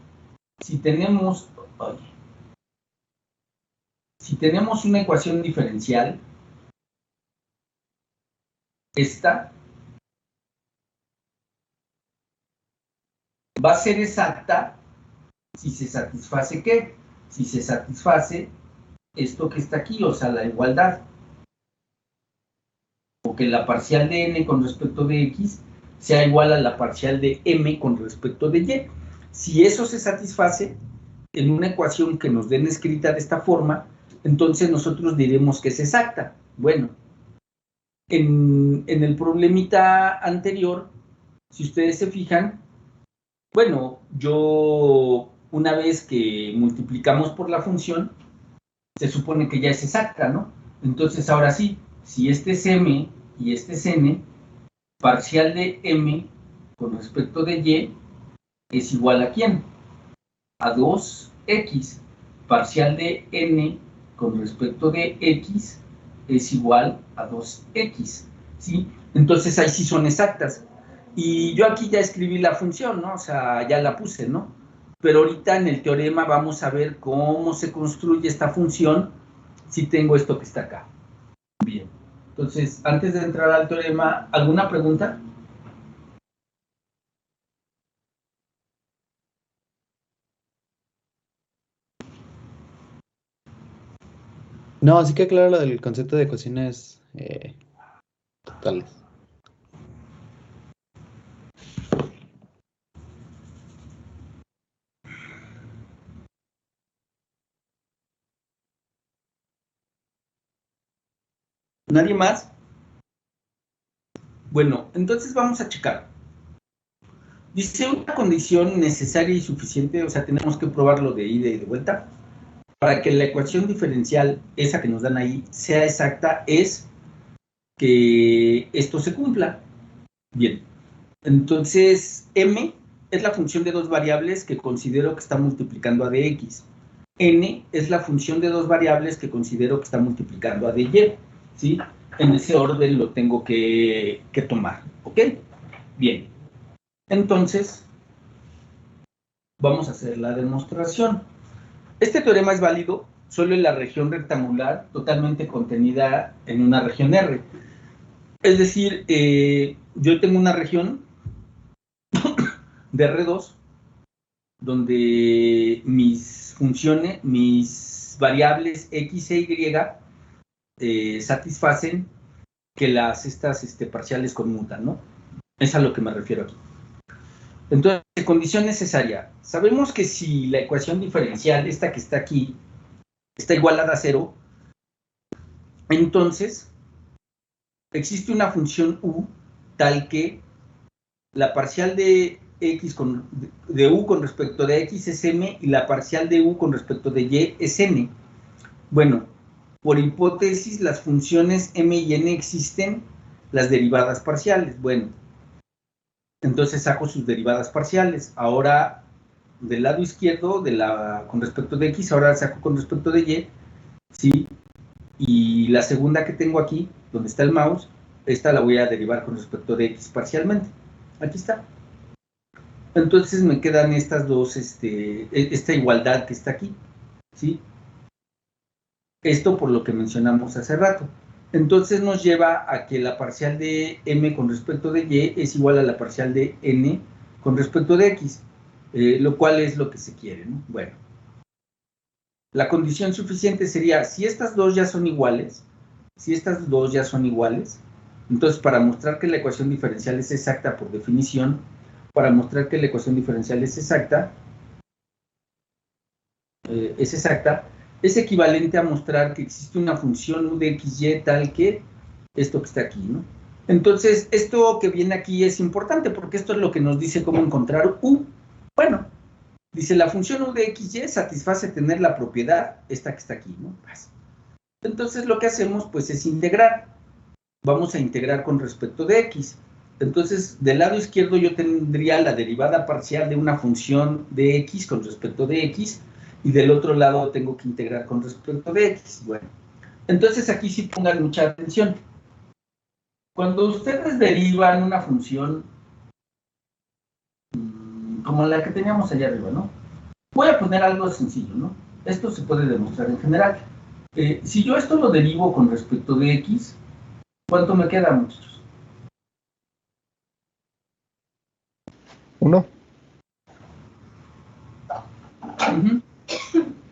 Speaker 1: si tenemos una ecuación diferencial, esta va a ser exacta si se satisface ¿qué? Si se satisface esto que está aquí, o sea, la igualdad. O que la parcial de n con respecto de x sea igual a la parcial de m con respecto de y. Si eso se satisface en una ecuación que nos den escrita de esta forma, entonces nosotros diremos que es exacta. Bueno, en el problemita anterior, si ustedes se fijan, Bueno, una vez que multiplicamos por la función, se supone que ya es exacta, ¿no? Entonces, ahora sí, si este es m y este es n, parcial de m con respecto de y es igual a ¿quién? A 2x. Parcial de n con respecto de x es igual a 2x, ¿sí? Entonces, ahí sí son exactas. Y yo aquí ya escribí la función, ¿no? O sea, ya la puse, ¿no? Pero ahorita en el teorema vamos a ver cómo se construye esta función si tengo esto que está acá. Bien. Entonces, antes de entrar al teorema, ¿alguna pregunta?
Speaker 2: No, así que claro lo del concepto de ecuaciones totales.
Speaker 1: ¿Nadie más? Bueno, entonces vamos a checar. Dice una condición necesaria y suficiente, o sea, tenemos que probarlo de ida y de vuelta, para que la ecuación diferencial, esa que nos dan ahí, sea exacta, es que esto se cumpla. Bien, entonces m es la función de dos variables que considero que está multiplicando a dx. N es la función de dos variables que considero que está multiplicando a dy, ¿sí? En ese orden lo tengo que tomar, ¿ok? Bien, entonces vamos a hacer la demostración. Este teorema es válido solo en la región rectangular totalmente contenida en una región R. Es decir, yo tengo una región de R2 donde mis funciones, mis variables X e Y satisfacen que estas parciales conmutan, ¿no? Es a lo que me refiero aquí. Entonces, condición necesaria. Sabemos que si la ecuación diferencial, esta que está aquí, está igualada a 0, entonces existe una función u tal que la parcial de de u con respecto de x es m y la parcial de u con respecto de y es n. Bueno, por hipótesis, las funciones m y n existen, las derivadas parciales. Bueno, entonces saco sus derivadas parciales. Ahora, del lado izquierdo, con respecto de x, ahora saco con respecto de y, ¿sí? Y la segunda que tengo aquí, donde está el mouse, esta la voy a derivar con respecto de x parcialmente. Aquí está. Entonces me quedan estas dos, esta igualdad que está aquí, ¿sí? Esto por lo que mencionamos hace rato. Entonces nos lleva a que la parcial de m con respecto de y es igual a la parcial de n con respecto de x, lo cual es lo que se quiere, ¿no? Bueno, la condición suficiente sería, si estas dos ya son iguales, entonces para mostrar que la ecuación diferencial es exacta por definición, es equivalente a mostrar que existe una función u de xy tal que esto que está aquí, ¿no? Entonces, esto que viene aquí es importante porque esto es lo que nos dice cómo encontrar u. Bueno, dice la función u de xy satisface tener la propiedad, esta que está aquí, ¿no? Entonces, lo que hacemos, pues, es integrar. Vamos a integrar con respecto de x. Entonces, del lado izquierdo yo tendría la derivada parcial de una función de x con respecto de x, y del otro lado tengo que integrar con respecto de x. Bueno, entonces aquí sí pongan mucha atención. Cuando ustedes derivan una función como la que teníamos allá arriba, ¿no? Voy a poner algo sencillo, ¿no? Esto se puede demostrar en general. Si yo esto lo derivo con respecto de x, ¿cuánto me queda, muchachos?
Speaker 4: 1.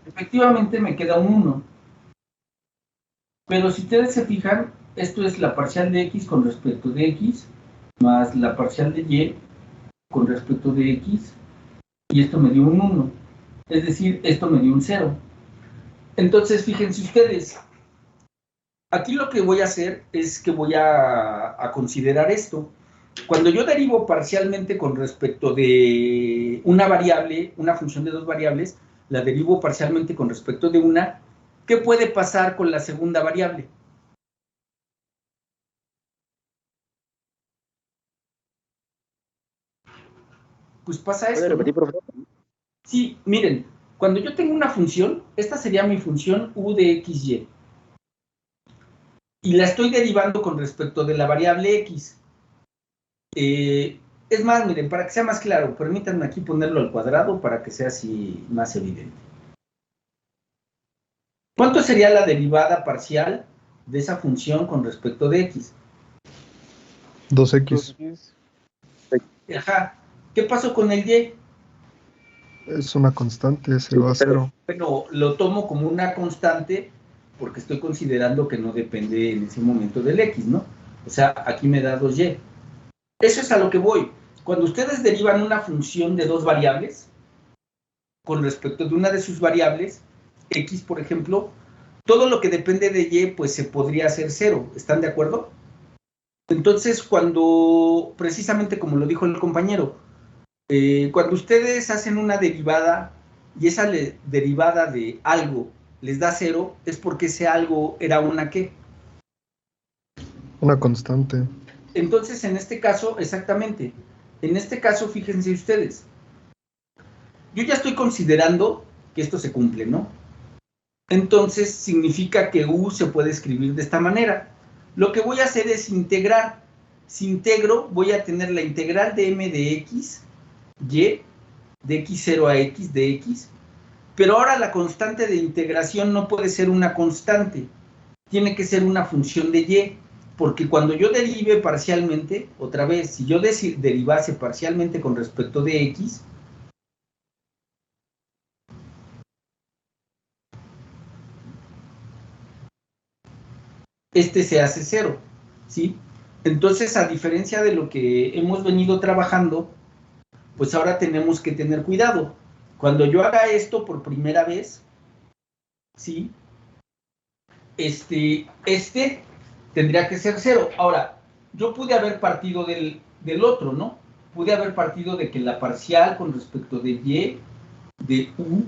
Speaker 1: Efectivamente me queda un 1. Pero si ustedes se fijan, esto es la parcial de x con respecto de x, más la parcial de y con respecto de x, y esto me dio un 1. Es decir, esto me dio un 0. Entonces, fíjense ustedes, aquí lo que voy a hacer es que voy a considerar esto. Cuando yo derivo parcialmente con respecto de una variable, una función de dos variables, la derivo parcialmente con respecto de una, ¿qué puede pasar con la segunda variable? Pues pasa
Speaker 5: ¿Puede
Speaker 1: esto, ¿no?
Speaker 5: repetir, profesor?
Speaker 1: Sí, miren, cuando yo tengo una función, esta sería mi función u de xy, y la estoy derivando con respecto de la variable x. Es más, miren, para que sea más claro, permítanme aquí ponerlo al cuadrado para que sea así más evidente. ¿Cuánto sería la derivada parcial de esa función con respecto de x?
Speaker 7: 2x.
Speaker 1: Ajá. ¿Qué pasó con el y?
Speaker 7: Es una constante, se va a 0.
Speaker 1: Bueno, lo tomo como una constante porque estoy considerando que no depende en ese momento del x, ¿no? O sea, aquí me da 2y. Eso es a lo que voy. Cuando ustedes derivan una función de dos variables, con respecto de una de sus variables, x, por ejemplo, todo lo que depende de y, pues se podría hacer 0. ¿Están de acuerdo? Entonces, cuando, precisamente como lo dijo el compañero, cuando ustedes hacen una derivada y esa derivada de algo les da 0, es porque ese algo era una ¿qué?
Speaker 7: Una constante.
Speaker 1: Entonces, en este caso, exactamente, en este caso, fíjense ustedes, yo ya estoy considerando que esto se cumple, ¿no? Entonces, significa que u se puede escribir de esta manera. Lo que voy a hacer es integrar. Si integro, voy a tener la integral de m de x, y, de x0 a x de x, pero ahora la constante de integración no puede ser una constante, tiene que ser una función de y, porque cuando yo derive parcialmente, otra vez, si yo derivase parcialmente con respecto de x, este se hace 0, ¿sí? Entonces, a diferencia de lo que hemos venido trabajando, pues ahora tenemos que tener cuidado. Cuando yo haga esto por primera vez, ¿sí? Este tendría que ser 0. Ahora, yo pude haber partido del otro, ¿no? Pude haber partido de que la parcial con respecto de y, de u,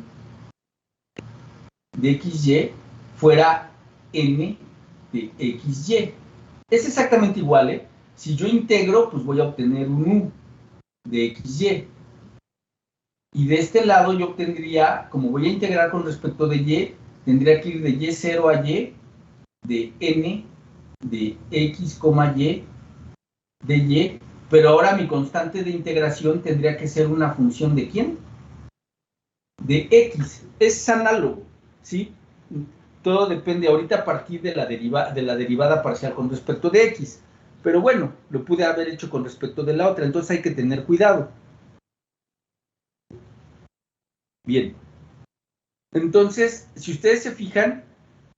Speaker 1: de xy, fuera n de xy. Es exactamente igual, ¿eh? Si yo integro, pues voy a obtener un u de xy. Y de este lado yo obtendría, como voy a integrar con respecto de y, tendría que ir de y0 a y, de n de x, y, de y, pero ahora mi constante de integración tendría que ser una función de ¿quién? De x. Es análogo, ¿sí? Todo depende ahorita a partir de la derivada parcial con respecto de x. Pero bueno, lo pude haber hecho con respecto de la otra, entonces hay que tener cuidado. Bien. Entonces, si ustedes se fijan,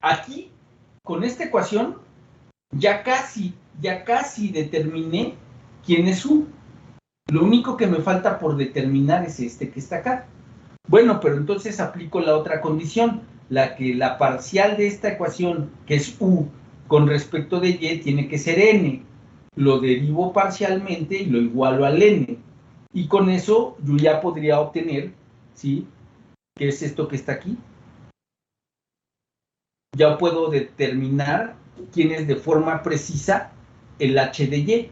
Speaker 1: aquí, con esta ecuación, ya casi determiné quién es u. Lo único que me falta por determinar es este que está acá. Bueno, pero entonces aplico la otra condición, la que la parcial de esta ecuación, que es u, con respecto de y, tiene que ser n. Lo derivo parcialmente y lo igualo al n. Y con eso yo ya podría obtener, ¿sí? ¿Qué es esto que está aquí? Ya puedo determinar quién es de forma precisa el h de y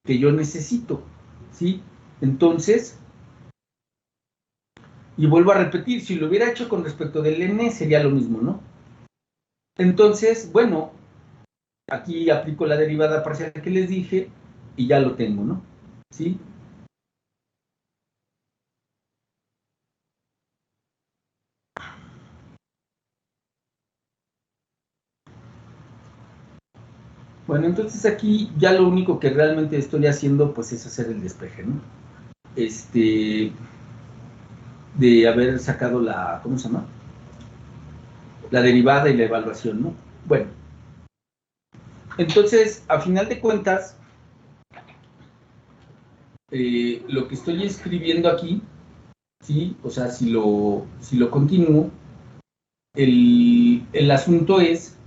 Speaker 1: que yo necesito, ¿sí? Entonces, y vuelvo a repetir, si lo hubiera hecho con respecto del n sería lo mismo, ¿no? Entonces, bueno, aquí aplico la derivada parcial que les dije y ya lo tengo, ¿no? ¿Sí? Bueno, entonces aquí ya lo único que realmente estoy haciendo pues es hacer el despeje, ¿no? De haber sacado la, ¿cómo se llama? La derivada y la evaluación, ¿no? Bueno, entonces, a final de cuentas, lo que estoy escribiendo aquí, ¿sí? O sea, si lo continúo, el asunto es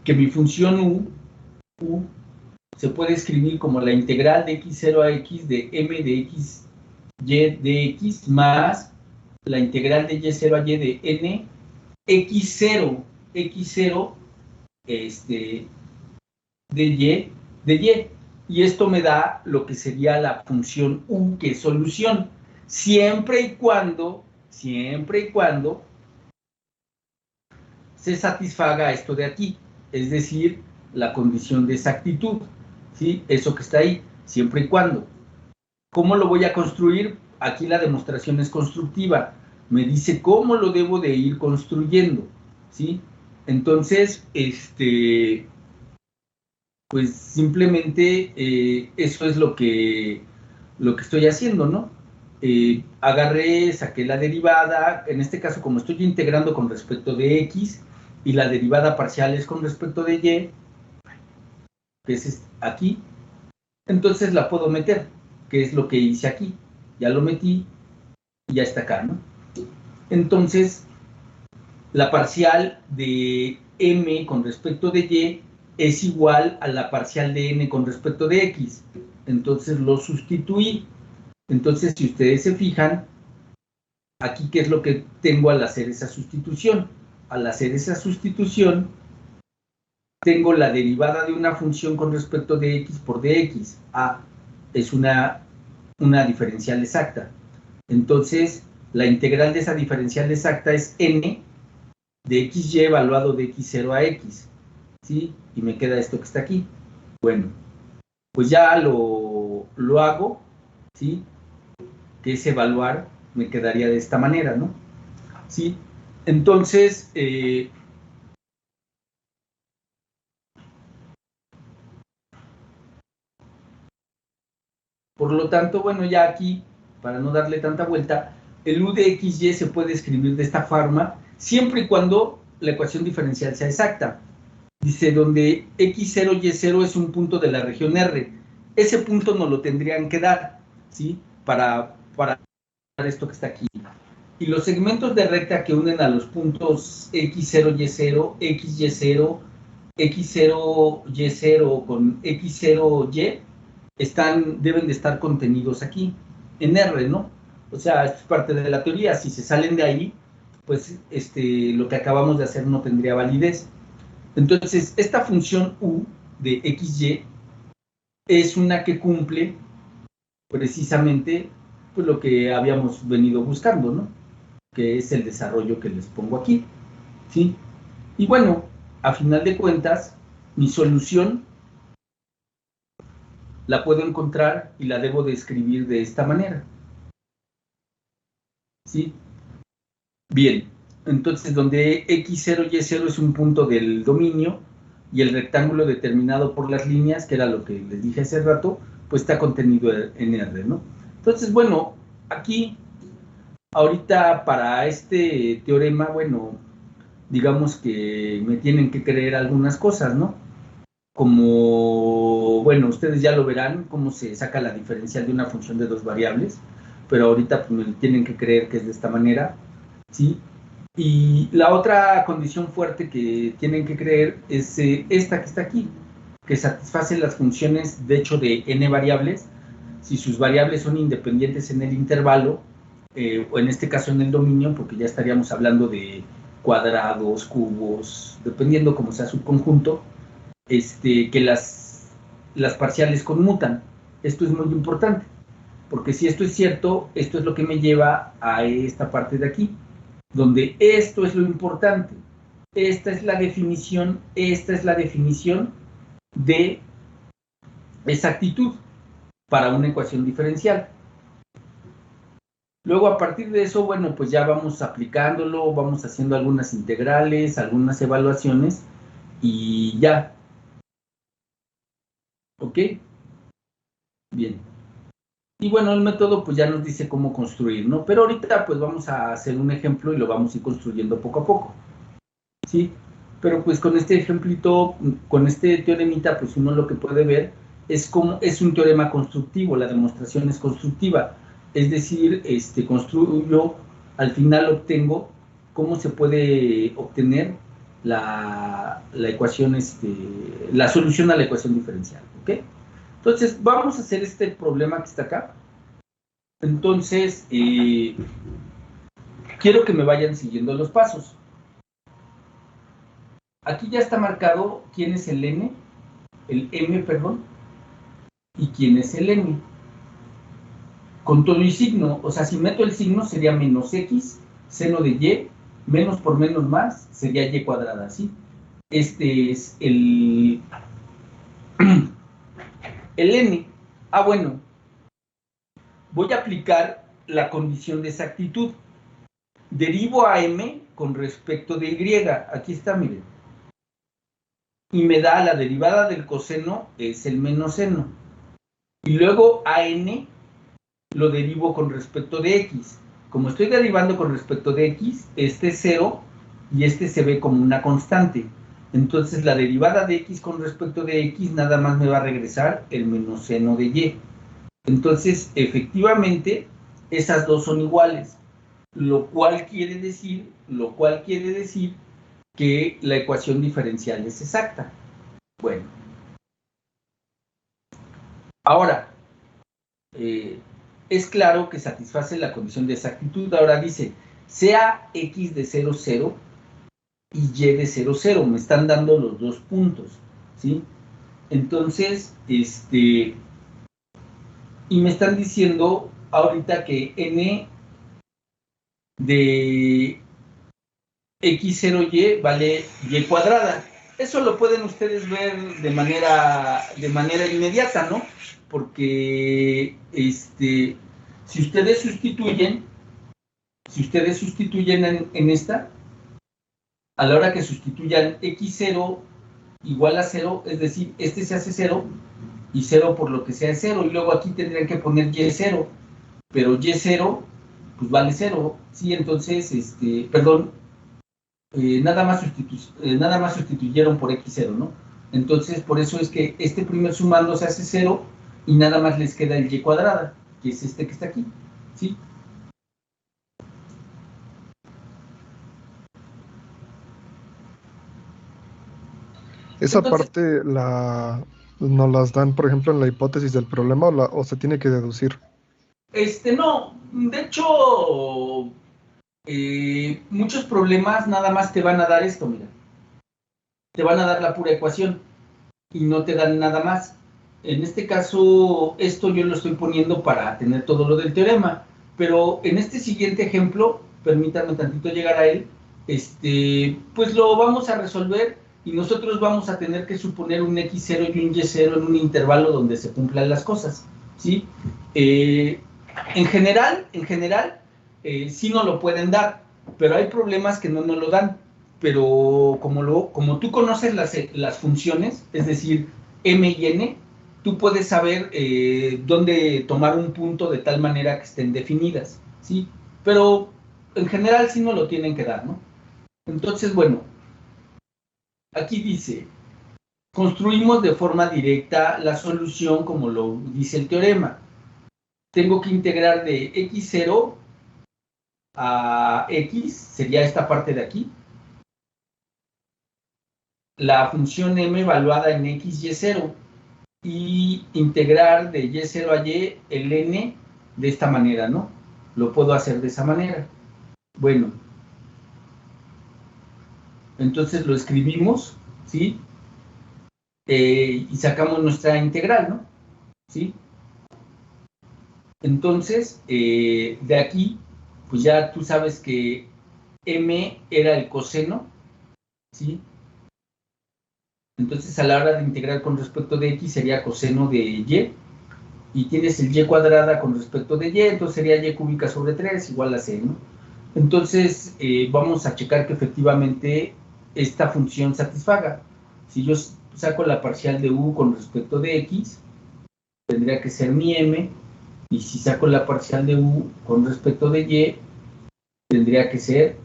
Speaker 1: que mi función u se puede escribir como la integral de x0 a x de m de x y de x más la integral de y0 a y de n x0 de y. Y esto me da lo que sería la función u, que es solución, siempre y cuando se satisfaga esto de aquí, es decir, la condición de exactitud, ¿sí? Eso que está ahí, siempre y cuando. ¿Cómo lo voy a construir? Aquí la demostración es constructiva, me dice cómo lo debo de ir construyendo, ¿sí? Entonces, pues simplemente eso es lo que estoy haciendo, ¿no? Agarré, saqué la derivada, en este caso como estoy integrando con respecto de x y la derivada parcial es con respecto de y, que es aquí, entonces la puedo meter, que es lo que hice aquí, ya lo metí y ya está acá, ¿no? Entonces, la parcial de m con respecto de y es igual a la parcial de n con respecto de x. Entonces lo sustituí. Entonces, si ustedes se fijan, aquí, ¿qué es lo que tengo al hacer esa sustitución? Al hacer esa sustitución, tengo la derivada de una función con respecto de x por dx. Es una diferencial exacta. Entonces, la integral de esa diferencial exacta es n de xy evaluado de x0 a x, ¿sí? Y me queda esto que está aquí. Bueno, pues ya lo hago, ¿sí? Que es evaluar, me quedaría de esta manera, ¿no? ¿Sí? Entonces, por lo tanto, bueno, ya aquí, para no darle tanta vuelta, el u de xy se puede escribir de esta forma, siempre y cuando la ecuación diferencial sea exacta. Dice, donde x0, y0 es un punto de la región R. Ese punto nos lo tendrían que dar, ¿sí? Para esto que está aquí. Y los segmentos de recta que unen a los puntos x0, y0, xy0, x0, y0 con x0, y, deben de estar contenidos aquí, en R, ¿no? O sea, esto es parte de la teoría. Si se salen de ahí, pues lo que acabamos de hacer no tendría validez. Entonces, esta función u de xy es una que cumple precisamente pues, lo que habíamos venido buscando, ¿no? Que es el desarrollo que les pongo aquí, ¿sí? Y bueno, a final de cuentas, mi solución la puedo encontrar y la debo de escribir de esta manera, ¿sí? Bien, entonces donde x0, y0 es un punto del dominio y el rectángulo determinado por las líneas, que era lo que les dije hace rato, pues está contenido en R, ¿no? Entonces, bueno, aquí, ahorita para este teorema, bueno, digamos que me tienen que creer algunas cosas, ¿no? Como, bueno, ustedes ya lo verán, cómo se saca la diferencial de una función de dos variables, pero ahorita pues, me tienen que creer que es de esta manera, ¿sí? Y la otra condición fuerte que tienen que creer es esta que está aquí, que satisface las funciones, de hecho, de n variables, si sus variables son independientes en el intervalo, o en este caso en el dominio, porque ya estaríamos hablando de cuadrados, cubos, dependiendo cómo sea su conjunto, que las parciales conmutan. Esto es muy importante, porque si esto es cierto, esto es lo que me lleva a esta parte de aquí, donde esto es lo importante. Esta es la definición de exactitud para una ecuación diferencial. Luego, a partir de eso, bueno, pues ya vamos aplicándolo, vamos haciendo algunas integrales, algunas evaluaciones, y ya. ¿Ok? Bien. Y bueno, el método pues ya nos dice cómo construir, ¿no? Pero ahorita pues vamos a hacer un ejemplo y lo vamos a ir construyendo poco a poco, ¿sí? Pero pues con este ejemplito, con este teoremita, pues uno lo que puede ver es cómo es un teorema constructivo, la demostración es constructiva, es decir, construyo, al final obtengo cómo se puede obtener la ecuación, la solución a la ecuación diferencial, ¿ok? Entonces, vamos a hacer este problema que está acá. Entonces, quiero que me vayan siguiendo los pasos. Aquí ya está marcado quién es el m, perdón, y quién es el n. Con todo y signo, o sea, si meto el signo sería menos x, seno de y, menos por menos más, sería y cuadrada, ¿sí? Este es el n. Ah, bueno, voy a aplicar la condición de exactitud. Derivo a m con respecto de y. Aquí está, miren. Y me da la derivada del coseno, es el menos seno. Y luego a n lo derivo con respecto de x. Como estoy derivando con respecto de x, este es 0 y este se ve como una constante. Entonces la derivada de x con respecto de x nada más me va a regresar el menos seno de y. Entonces, efectivamente, esas dos son iguales, lo cual quiere decir que la ecuación diferencial es exacta. Bueno. Ahora, es claro que satisface la condición de exactitud. Ahora dice, sea x de 0, 0 y y de 0, 0. Me están dando los dos puntos, ¿sí? Entonces, y me están diciendo ahorita que n de x0y vale y cuadrada. Eso lo pueden ustedes ver de manera inmediata, ¿no? Porque si ustedes sustituyen en esta, a la hora que sustituyan x0 igual a 0, es decir, este se hace 0 y 0 por lo que sea es 0, y luego aquí tendrían que poner y0, pero y0 pues vale 0, ¿sí? Entonces, perdón, nada más sustituyeron por x0, ¿no? Entonces, por eso es que este primer sumando se hace 0 y nada más les queda el y cuadrada, que es este que está aquí, ¿sí?
Speaker 7: Esa
Speaker 1: Entonces,
Speaker 7: parte nos las dan, por ejemplo, en la hipótesis del problema o se tiene que deducir.
Speaker 1: no, de hecho, muchos problemas nada más te van a dar esto, mira. Te van a dar la pura ecuación y no te dan nada más. En este caso, esto yo lo estoy poniendo para tener todo lo del teorema, pero en este siguiente ejemplo, permítanme tantito llegar a él, pues lo vamos a resolver y nosotros vamos a tener que suponer un x0 y un y0 en un intervalo donde se cumplan las cosas, ¿sí? En general, sí nos lo pueden dar, pero hay problemas que no nos lo dan. Pero como tú conoces las funciones, es decir, m y n, tú puedes saber dónde tomar un punto de tal manera que estén definidas, ¿sí? Pero en general sí no lo tienen que dar, ¿no? Entonces, bueno, aquí dice, construimos de forma directa la solución como lo dice el teorema. Tengo que integrar de x0 a x, sería esta parte de aquí, la función m evaluada en x, y0, y integrar de y0 a y el n de esta manera, ¿no? Lo puedo hacer de esa manera. Bueno, entonces lo escribimos, ¿sí? Y sacamos nuestra integral, ¿no? ¿Sí? Entonces, de aquí, pues ya tú sabes que m era el coseno, ¿sí? Entonces, a la hora de integrar con respecto de x sería coseno de y tienes el y cuadrada con respecto de y, entonces sería y cúbica sobre 3 igual a c, ¿no? Entonces, vamos a checar que efectivamente esta función satisfaga. Si yo saco la parcial de u con respecto de x, tendría que ser mi m, y si saco la parcial de u con respecto de y, tendría que ser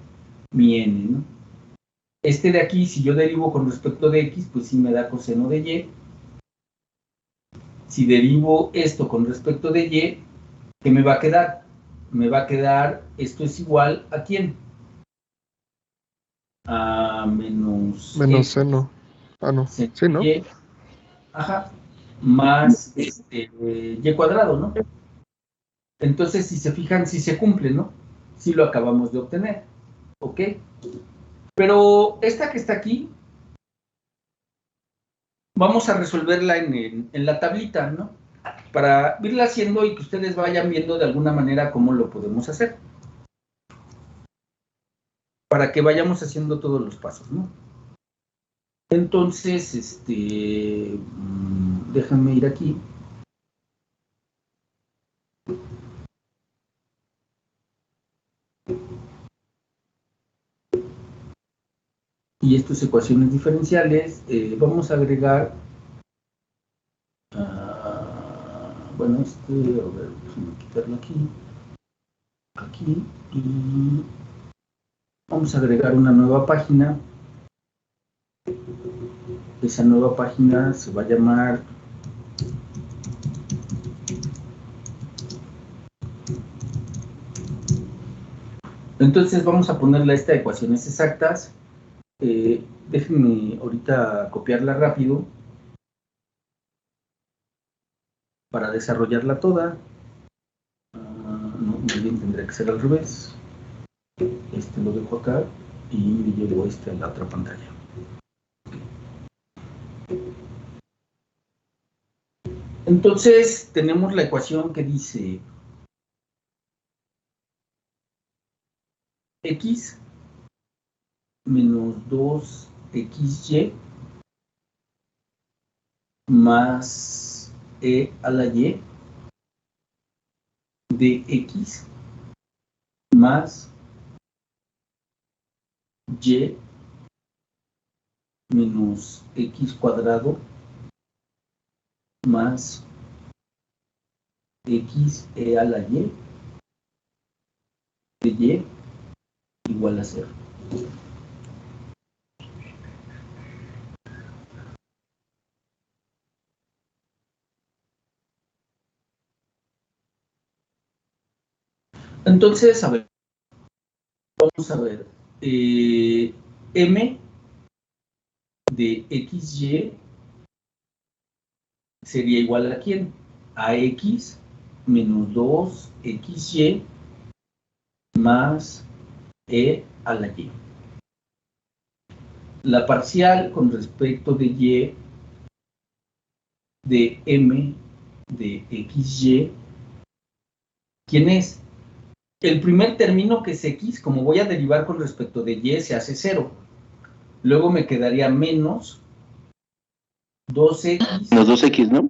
Speaker 1: mi n, ¿no? Este de aquí, si yo derivo con respecto de x, pues sí me da coseno de y. Si derivo esto con respecto de y, ¿qué me va a quedar? Me va a quedar, esto es igual a ¿quién? a menos
Speaker 7: Menos seno. Ah, no.
Speaker 1: seno
Speaker 7: Sí, ¿no?
Speaker 1: y, ajá, más y cuadrado, ¿no? Entonces, si se fijan, si se cumple, ¿no? Si lo acabamos de obtener, ¿ok? Pero esta que está aquí, vamos a resolverla en la tablita, ¿no? Para irla haciendo y que ustedes vayan viendo de alguna manera cómo lo podemos hacer. Para que vayamos haciendo todos los pasos, ¿no? Entonces, déjame ir aquí. Y estas ecuaciones diferenciales, vamos a agregar, bueno, a ver, déjame quitarlo aquí, y vamos a agregar una nueva página. Esa nueva página se va a llamar entonces vamos a ponerle a esta ecuaciones exactas. Déjenme ahorita copiarla rápido para desarrollarla toda. No, muy bien, tendría que ser al revés. Lo dejo acá y me llevo a la otra pantalla. Entonces tenemos la ecuación que dice x menos 2xy más e a la y de x más y menos x cuadrado más x e a la y de y igual a 0. Entonces, a ver, vamos a ver. M de xy sería igual a ¿quién? A x menos 2xy más e a la y. La parcial con respecto de y de m de xy, ¿quién es? El primer término que es x, como voy a derivar con respecto de y, se hace 0. Luego me quedaría menos 2x.
Speaker 5: Los 2x, ¿no?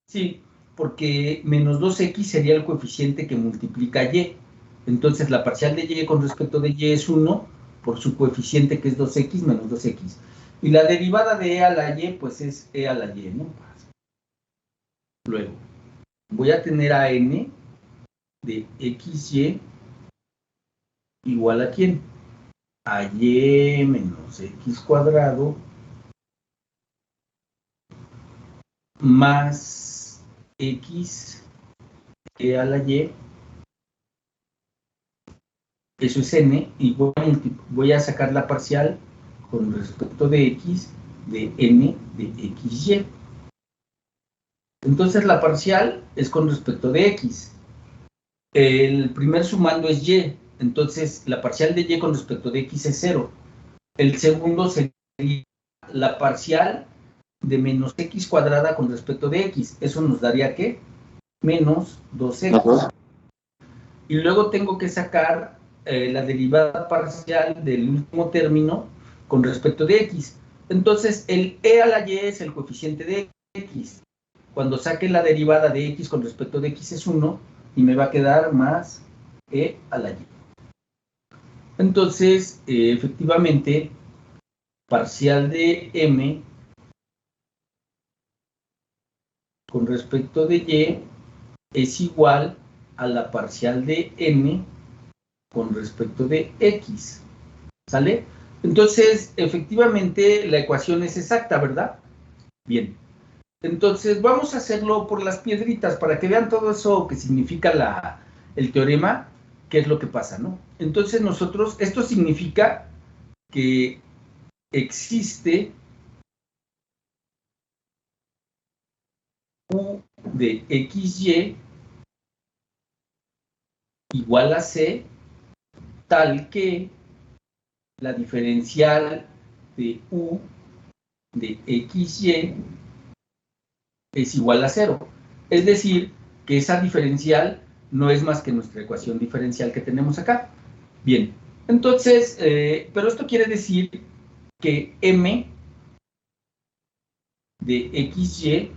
Speaker 1: Sí, porque menos 2x sería el coeficiente que multiplica y. Entonces la parcial de y con respecto de y es 1 por su coeficiente que es 2x menos 2x. Y la derivada de e a la y, pues es e a la y, ¿no? Luego, voy a tener a n de xy igual a ¿quién? A y menos x cuadrado más x e a la y. Eso es n, y voy a sacar la parcial con respecto de x de n de xy. Entonces la parcial es con respecto de x. El primer sumando es y, entonces la parcial de y con respecto de x es 0. El segundo sería la parcial de menos x cuadrada con respecto de x. Eso nos daría ¿qué? Menos 2x. Y luego tengo que sacar la derivada parcial del último término con respecto de x. Entonces, el e a la y es el coeficiente de x. Cuando saque la derivada de x con respecto de x es 1 y me va a quedar más e a la y. Entonces, efectivamente, parcial de m con respecto de y es igual a la parcial de n con respecto de x, ¿sale? Entonces, efectivamente, la ecuación es exacta, ¿verdad? Bien. Entonces, vamos a hacerlo por las piedritas para que vean todo eso que significa el teorema, qué es lo que pasa, ¿no? Entonces, esto significa que existe U de XY igual a C, tal que la diferencial de U de XY es igual a 0. Es decir, que esa diferencial no es más que nuestra ecuación diferencial que tenemos acá. Bien, entonces, pero esto quiere decir que M de XY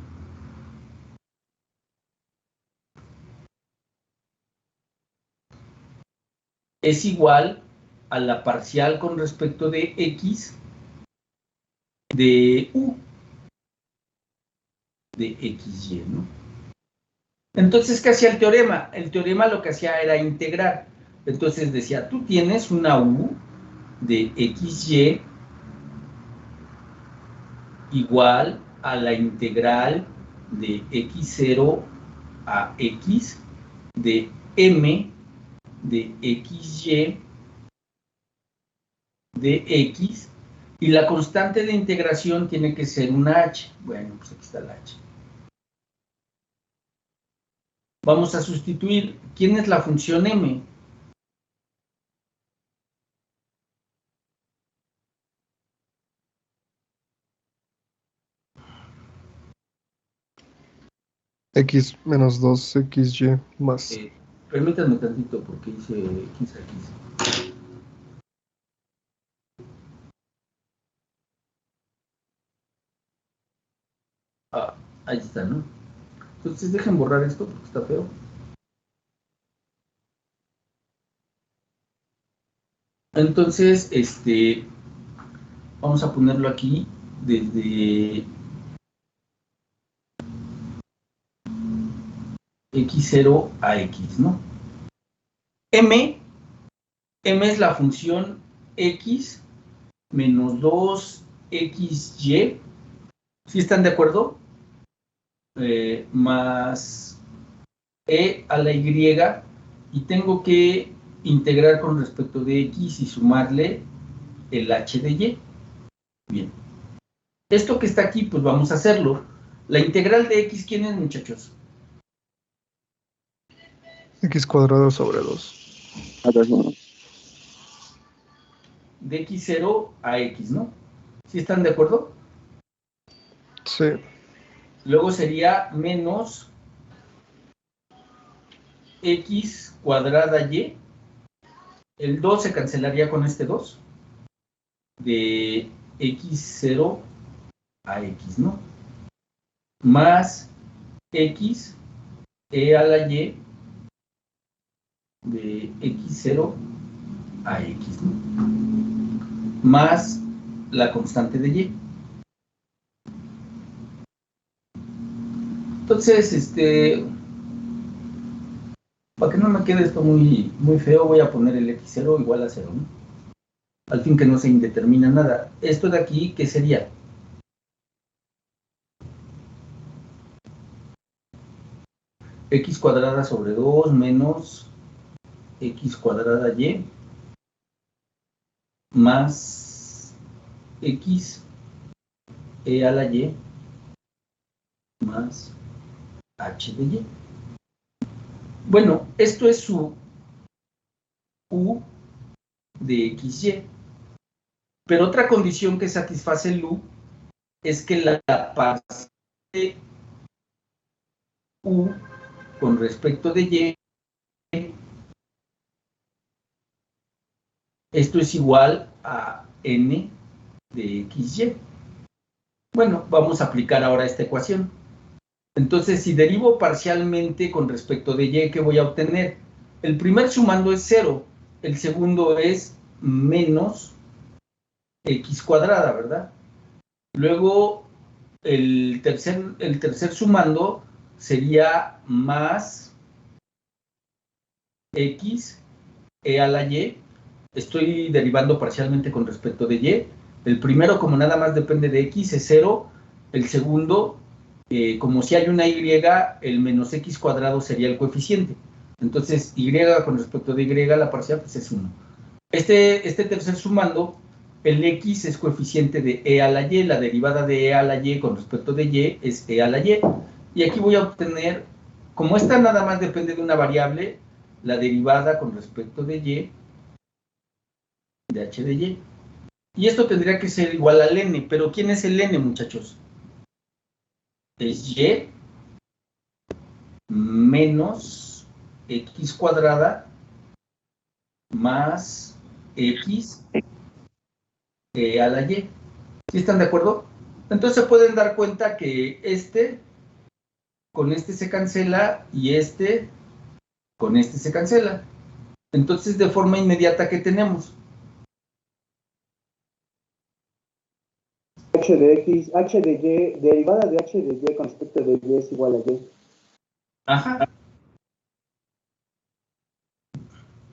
Speaker 1: es igual a la parcial con respecto de X de U de XY, ¿no? Entonces, ¿qué hacía el teorema? El teorema lo que hacía era integrar. Entonces decía, tú tienes una U de XY igual a la integral de X0 a X de M de XY de X, y la constante de integración tiene que ser una H. Bueno, pues aquí está la H. Vamos a sustituir. ¿Quién es la función M?
Speaker 7: X menos 2XY más.
Speaker 1: Permítanme tantito porque hice X aquí. Ah, ahí está, ¿no? Entonces dejen borrar esto porque está feo. Entonces, vamos a ponerlo aquí desde X0 a X, ¿no? M es la función X menos 2XY, ¿sí están de acuerdo? Más E a la Y, y tengo que integrar con respecto de X y sumarle el H de Y. Bien. Esto que está aquí, pues vamos a hacerlo. La integral de X, ¿quién es, muchachos?
Speaker 7: X cuadrado sobre 2.
Speaker 1: De X0 a X, ¿no? ¿Sí están de acuerdo?
Speaker 7: Sí.
Speaker 1: Luego sería menos X cuadrada Y. El 2 se cancelaría con este 2. De X0 a X, ¿no? Más X E a la Y de X0 a X, ¿no? Más la constante de Y. Entonces, para que no me quede esto muy, muy feo, voy a poner el X0 igual a 0, ¿no? Al fin que no se indetermina nada. Esto de aquí, ¿qué sería? X cuadrada sobre 2 menos X cuadrada Y más X E a la Y más H de Y. Bueno, esto es su U de XY. Pero otra condición que satisface el U es que la parcial de U con respecto de Y, esto es igual a N de XY. Bueno, vamos a aplicar ahora esta ecuación. Entonces, si derivo parcialmente con respecto de Y, ¿qué voy a obtener? El primer sumando es 0, el segundo es menos X cuadrada, ¿verdad? Luego, el tercer sumando sería más X E a la Y. Estoy derivando parcialmente con respecto de Y. El primero, como nada más depende de X, es 0. El segundo, como si hay una Y, el menos X cuadrado sería el coeficiente. Entonces, Y con respecto de Y, la parcial, pues es 1. Este tercer sumando el X es coeficiente de E a la Y, la derivada de E a la Y con respecto de Y es E a la Y. Y aquí voy a obtener, como esta nada más depende de una variable, la derivada con respecto de Y, de H de Y. Y esto tendría que ser igual al N, pero ¿quién es el N, muchachos? Es Y menos X cuadrada más X a la Y. ¿Sí están de acuerdo? Entonces se pueden dar cuenta que con este se cancela y con este se cancela. Entonces, de forma inmediata, ¿qué tenemos?
Speaker 3: H de X, H de Y, derivada de H de Y con respecto de Y es igual a Y.
Speaker 1: Ajá.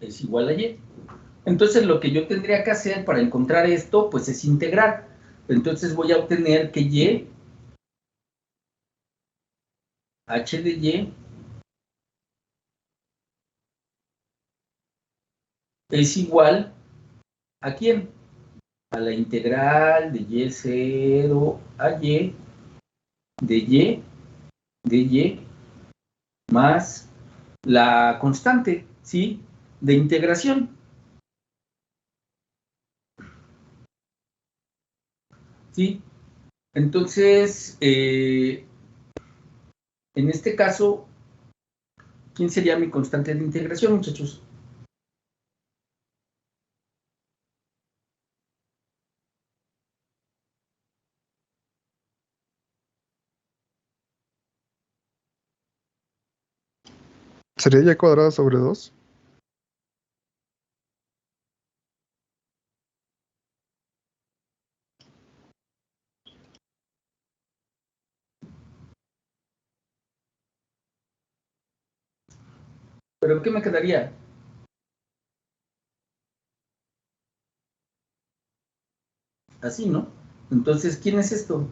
Speaker 1: Es igual a Y. Entonces, lo que yo tendría que hacer para encontrar esto, pues es integrar. Entonces, voy a obtener que Y, H de Y, es igual ¿a quién? A la integral de Y0 a Y, de Y, más la constante, ¿sí? De integración. ¿Sí? Entonces, en este caso, ¿quién sería mi constante de integración, muchachos?
Speaker 7: ¿Sería Y cuadrada sobre 2?
Speaker 1: ¿Pero qué me quedaría? Así, ¿no? Entonces, ¿quién es esto?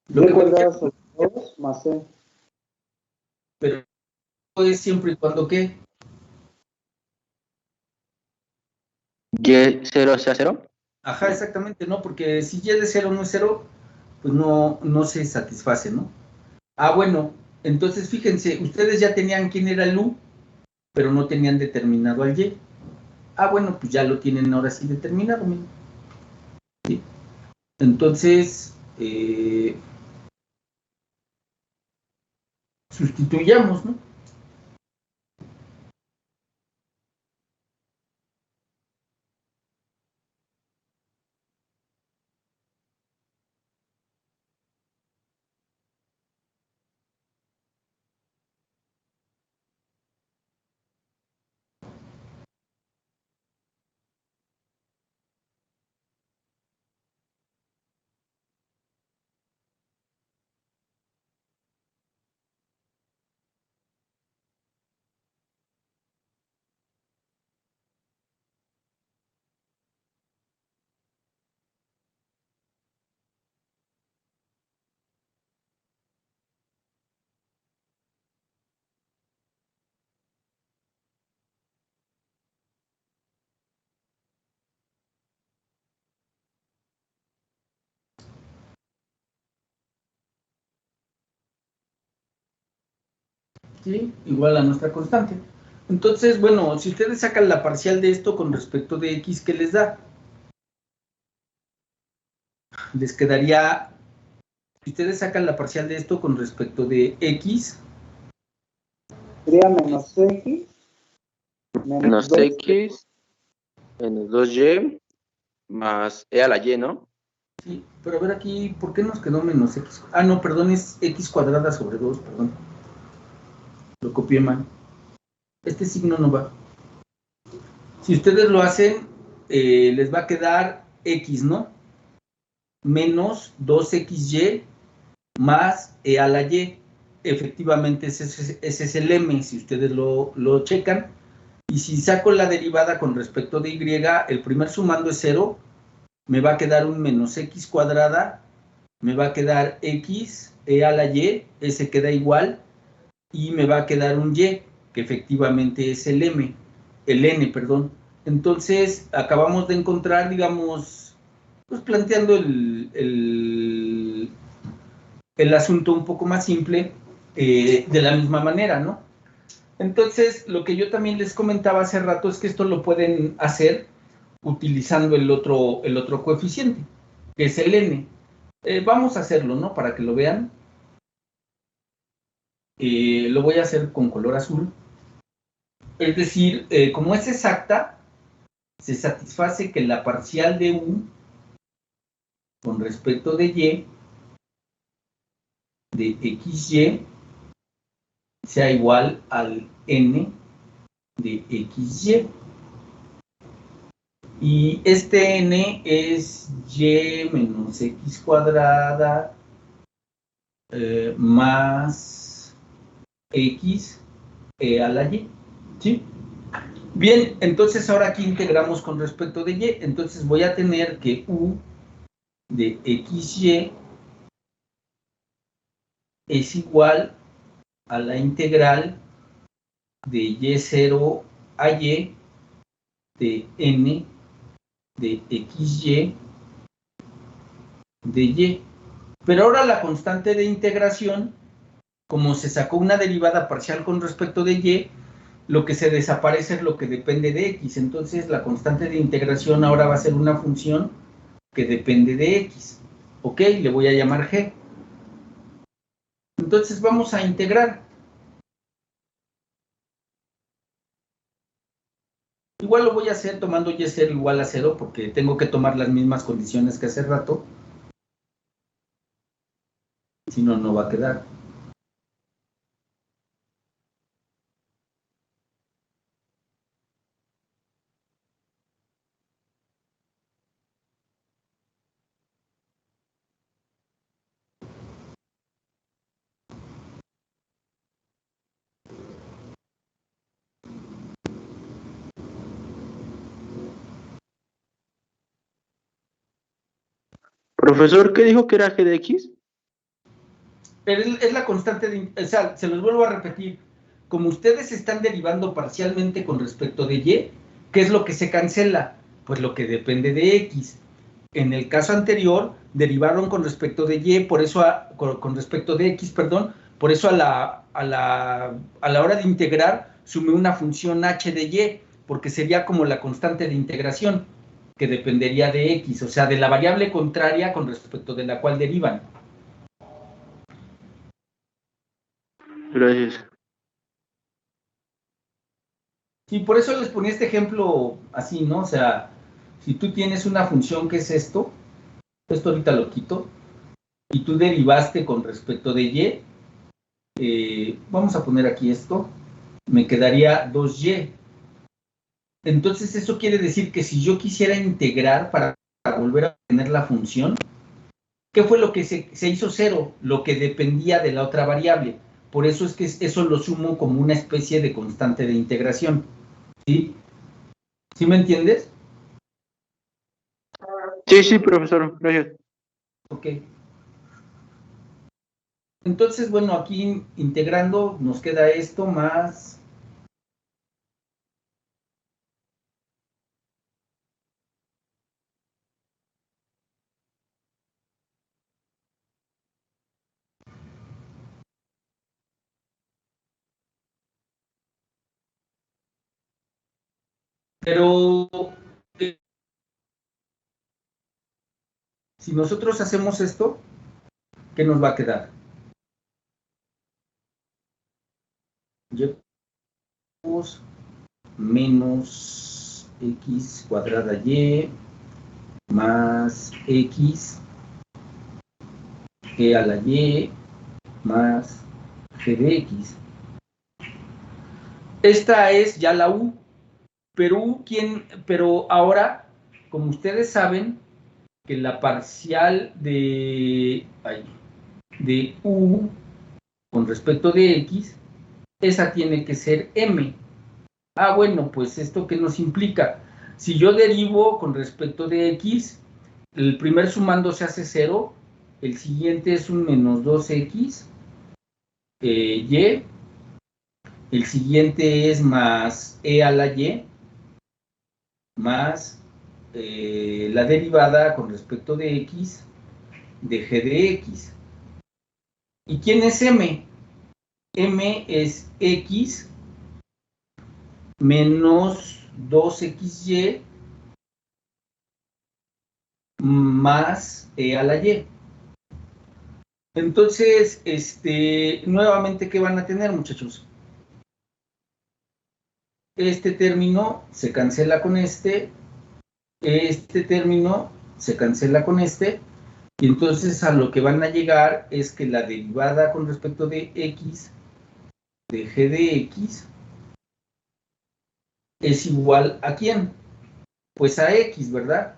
Speaker 1: Lo
Speaker 3: Y
Speaker 1: que me
Speaker 3: cuadrada
Speaker 1: queda,
Speaker 3: sobre 2 más C.
Speaker 1: pero es siempre y cuando ¿qué?
Speaker 5: Y0 sea 0.
Speaker 1: Ajá, exactamente, ¿no? Porque si Y de 0 no es 0, pues no se satisface, ¿no? Ah, bueno, entonces fíjense, ustedes ya tenían quién era el U, pero no tenían determinado al Y. Ah, bueno, pues ya lo tienen ahora sí determinado, miren. ¿Sí? Entonces, sustituyamos, ¿no? ¿Sí? Igual a nuestra constante. Entonces, bueno, si ustedes sacan la parcial de esto con respecto de X, ¿qué les da? Les quedaría, si ustedes sacan la parcial de esto con respecto de X,
Speaker 3: Sería menos X
Speaker 5: Menos
Speaker 3: 2.
Speaker 5: X menos 2Y más E a la Y, ¿no?
Speaker 1: sí, pero a ver aquí, ¿por qué nos quedó menos X? Ah, no, perdón, es X cuadrada sobre 2, perdón. Lo copié mal. Este signo no va. Si ustedes lo hacen, les va a quedar X, ¿no? Menos 2XY más E a la Y. Efectivamente, ese es el M, si ustedes lo checan. Y si saco la derivada con respecto de Y, el primer sumando es 0, me va a quedar un menos X cuadrada, me va a quedar X, E a la Y, ese queda igual, y me va a quedar un Y. que efectivamente es el n, perdón. Entonces, acabamos de encontrar, digamos, pues planteando el asunto un poco más simple, de la misma manera, ¿no? Entonces, lo que yo también les comentaba hace rato es que esto lo pueden hacer utilizando el otro coeficiente, que es el n. Vamos a hacerlo, ¿no? Para que lo vean. Lo voy a hacer con color azul. Es decir, como es exacta, se satisface que la parcial de u con respecto de y, de xy, sea igual al n de xy. Y este n es y menos x cuadrada más x a la y, ¿sí? Bien, entonces ahora aquí integramos con respecto de y, entonces voy a tener que u de xy es igual a la integral de y0 a y de n de xy de y. Pero ahora la constante de integración, como se sacó una derivada parcial con respecto de y, lo que se desaparece es lo que depende de x. Entonces la constante de integración ahora va a ser una función que depende de x. Ok, le voy a llamar g. Entonces vamos a integrar. Igual lo voy a hacer tomando y0 igual a 0, porque tengo que tomar las mismas condiciones que hace rato. Si no, no va a quedar.
Speaker 5: Profesor, ¿qué dijo que era g de x?
Speaker 1: Es la constante de... O sea, se los vuelvo a repetir. Como ustedes están derivando parcialmente con respecto de y, ¿qué es lo que se cancela? Pues lo que depende de x. En el caso anterior, derivaron con respecto de y, por eso con respecto de x, perdón, por eso a la hora de integrar, sumé una función h de y, porque sería como la constante de integración, que dependería de x, o sea, de la variable contraria con respecto de la cual derivan.
Speaker 5: Gracias.
Speaker 1: Y por eso les ponía este ejemplo así, ¿no? O sea, si tú tienes una función que es esto ahorita lo quito, y tú derivaste con respecto de y, vamos a poner aquí esto, me quedaría 2y. Entonces eso quiere decir que si yo quisiera integrar para volver a tener la función, ¿qué fue lo que se hizo cero? Lo que dependía de la otra variable. Por eso es que eso lo sumo como una especie de constante de integración. ¿Sí? ¿Sí me entiendes?
Speaker 5: Sí, profesor, gracias.
Speaker 1: Ok. Entonces, bueno, aquí integrando nos queda esto más... Pero si nosotros hacemos esto, ¿qué nos va a quedar? Y menos x cuadrada y más x g a la y más g de x. Esta es ya la u, pero ahora, como ustedes saben, que la parcial de u con respecto de x, esa tiene que ser m. Ah, bueno, pues esto ¿qué nos implica? Si yo derivo con respecto de x, el primer sumando se hace 0, el siguiente es un menos 2x y, El siguiente es más e a la y, más la derivada con respecto de x de g de x. ¿Y quién es m? M es x menos 2xy más e a la y. Entonces, nuevamente, ¿qué van a tener, muchachos? Este término se cancela con este término se cancela con este, y entonces a lo que van a llegar es que la derivada con respecto de x de g de x es igual a ¿quién? Pues a x, ¿verdad?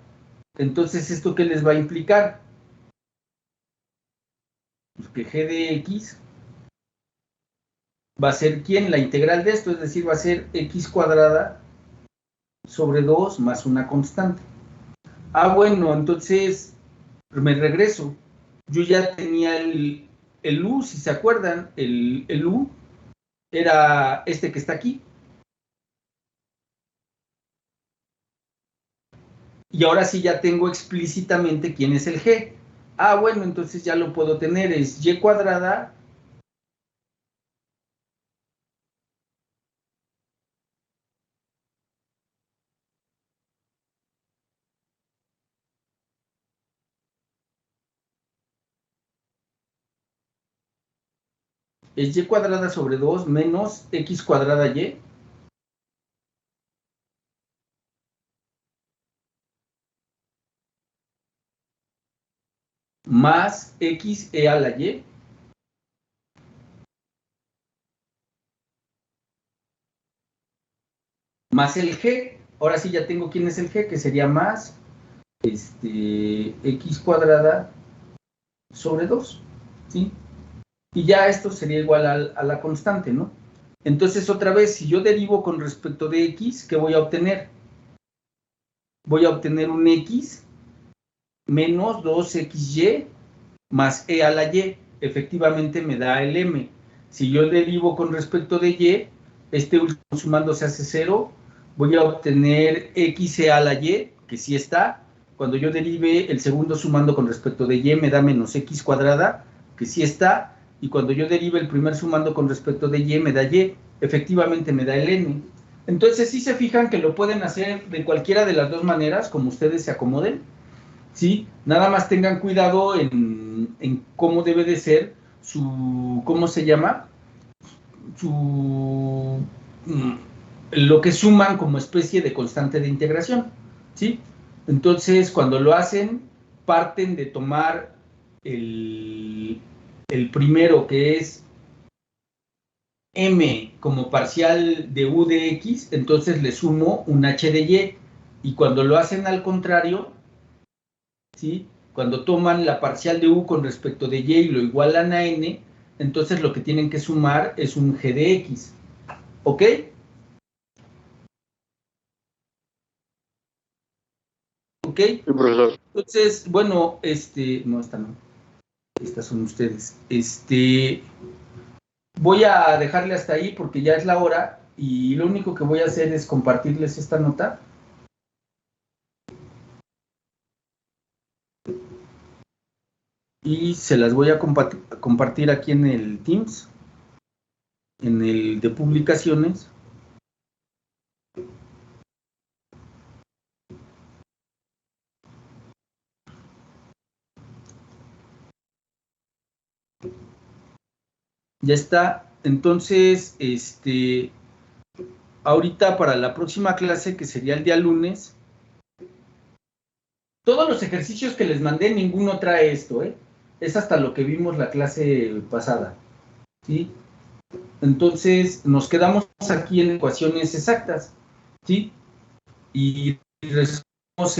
Speaker 1: Entonces, ¿esto qué les va a implicar? Pues que g de x va a ser ¿quién? La integral de esto, es decir, va a ser x cuadrada sobre 2 más una constante. Ah, bueno, entonces me regreso. Yo ya tenía el u, si se acuerdan, el u era este que está aquí. Y ahora sí ya tengo explícitamente quién es el g. Ah, bueno, entonces ya lo puedo tener, es y cuadrada es y cuadrada sobre 2 menos x cuadrada y más x e a la y más el g. Ahora sí ya tengo quién es el g, que sería más x cuadrada sobre 2, ¿sí? Y ya esto sería igual a la constante, ¿no? Entonces, otra vez, si yo derivo con respecto de x, ¿qué voy a obtener? Voy a obtener un x menos 2xy más e a la y. Efectivamente me da el m. Si yo derivo con respecto de y, este último sumando se hace 0, voy a obtener x e a la y, que sí está. Cuando yo derive el segundo sumando con respecto de y, me da menos x cuadrada, que sí está. Y cuando yo derive el primer sumando con respecto de y, me da y. Efectivamente me da el n. Entonces, sí se fijan que lo pueden hacer de cualquiera de las dos maneras, como ustedes se acomoden. ¿Sí? Nada más tengan cuidado en cómo debe de ser su, ¿cómo se llama? Su, lo que suman como especie de constante de integración, ¿sí? Entonces, cuando lo hacen, parten de tomar el primero, que es m como parcial de u de x, entonces le sumo un h de y, y cuando lo hacen al contrario, ¿sí? Cuando toman la parcial de u con respecto de y y lo igualan a n, entonces lo que tienen que sumar es un g de x. ¿Ok? ¿Ok?
Speaker 5: Sí, profesor.
Speaker 1: Entonces, bueno, no, esta no. Estas son ustedes. Voy a dejarle hasta ahí porque ya es la hora y lo único que voy a hacer es compartirles esta nota. Y se las voy a compartir aquí en el Teams, en el de publicaciones. Ya está. Entonces, ahorita para la próxima clase, que sería el día lunes, todos los ejercicios que les mandé, ninguno trae esto, ¿eh? Es hasta lo que vimos la clase pasada, ¿sí? Entonces, nos quedamos aquí en ecuaciones exactas, ¿sí? Y resolvemos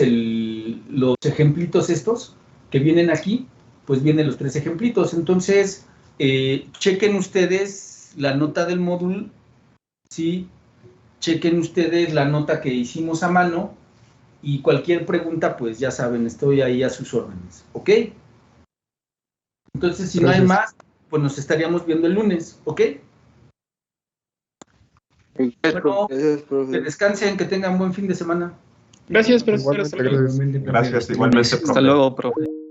Speaker 1: los ejemplitos estos que vienen aquí, pues vienen los 3 ejemplitos. Entonces, chequen ustedes la nota del módulo, ¿sí? Chequen ustedes la nota que hicimos a mano y cualquier pregunta, pues ya saben, estoy ahí a sus órdenes, ¿ok? Entonces, si no hay
Speaker 7: Gracias.
Speaker 1: más, pues nos estaríamos viendo el lunes, ¿ok? Bueno,
Speaker 5: Gracias,
Speaker 1: que
Speaker 5: profe.
Speaker 1: descansen, que tengan buen fin de semana.
Speaker 8: Gracias, profesor.
Speaker 7: Igualmente,
Speaker 8: Hasta luego.
Speaker 7: gracias.
Speaker 4: Gracias, igualmente,
Speaker 8: Hasta
Speaker 4: profe.
Speaker 8: luego, profe.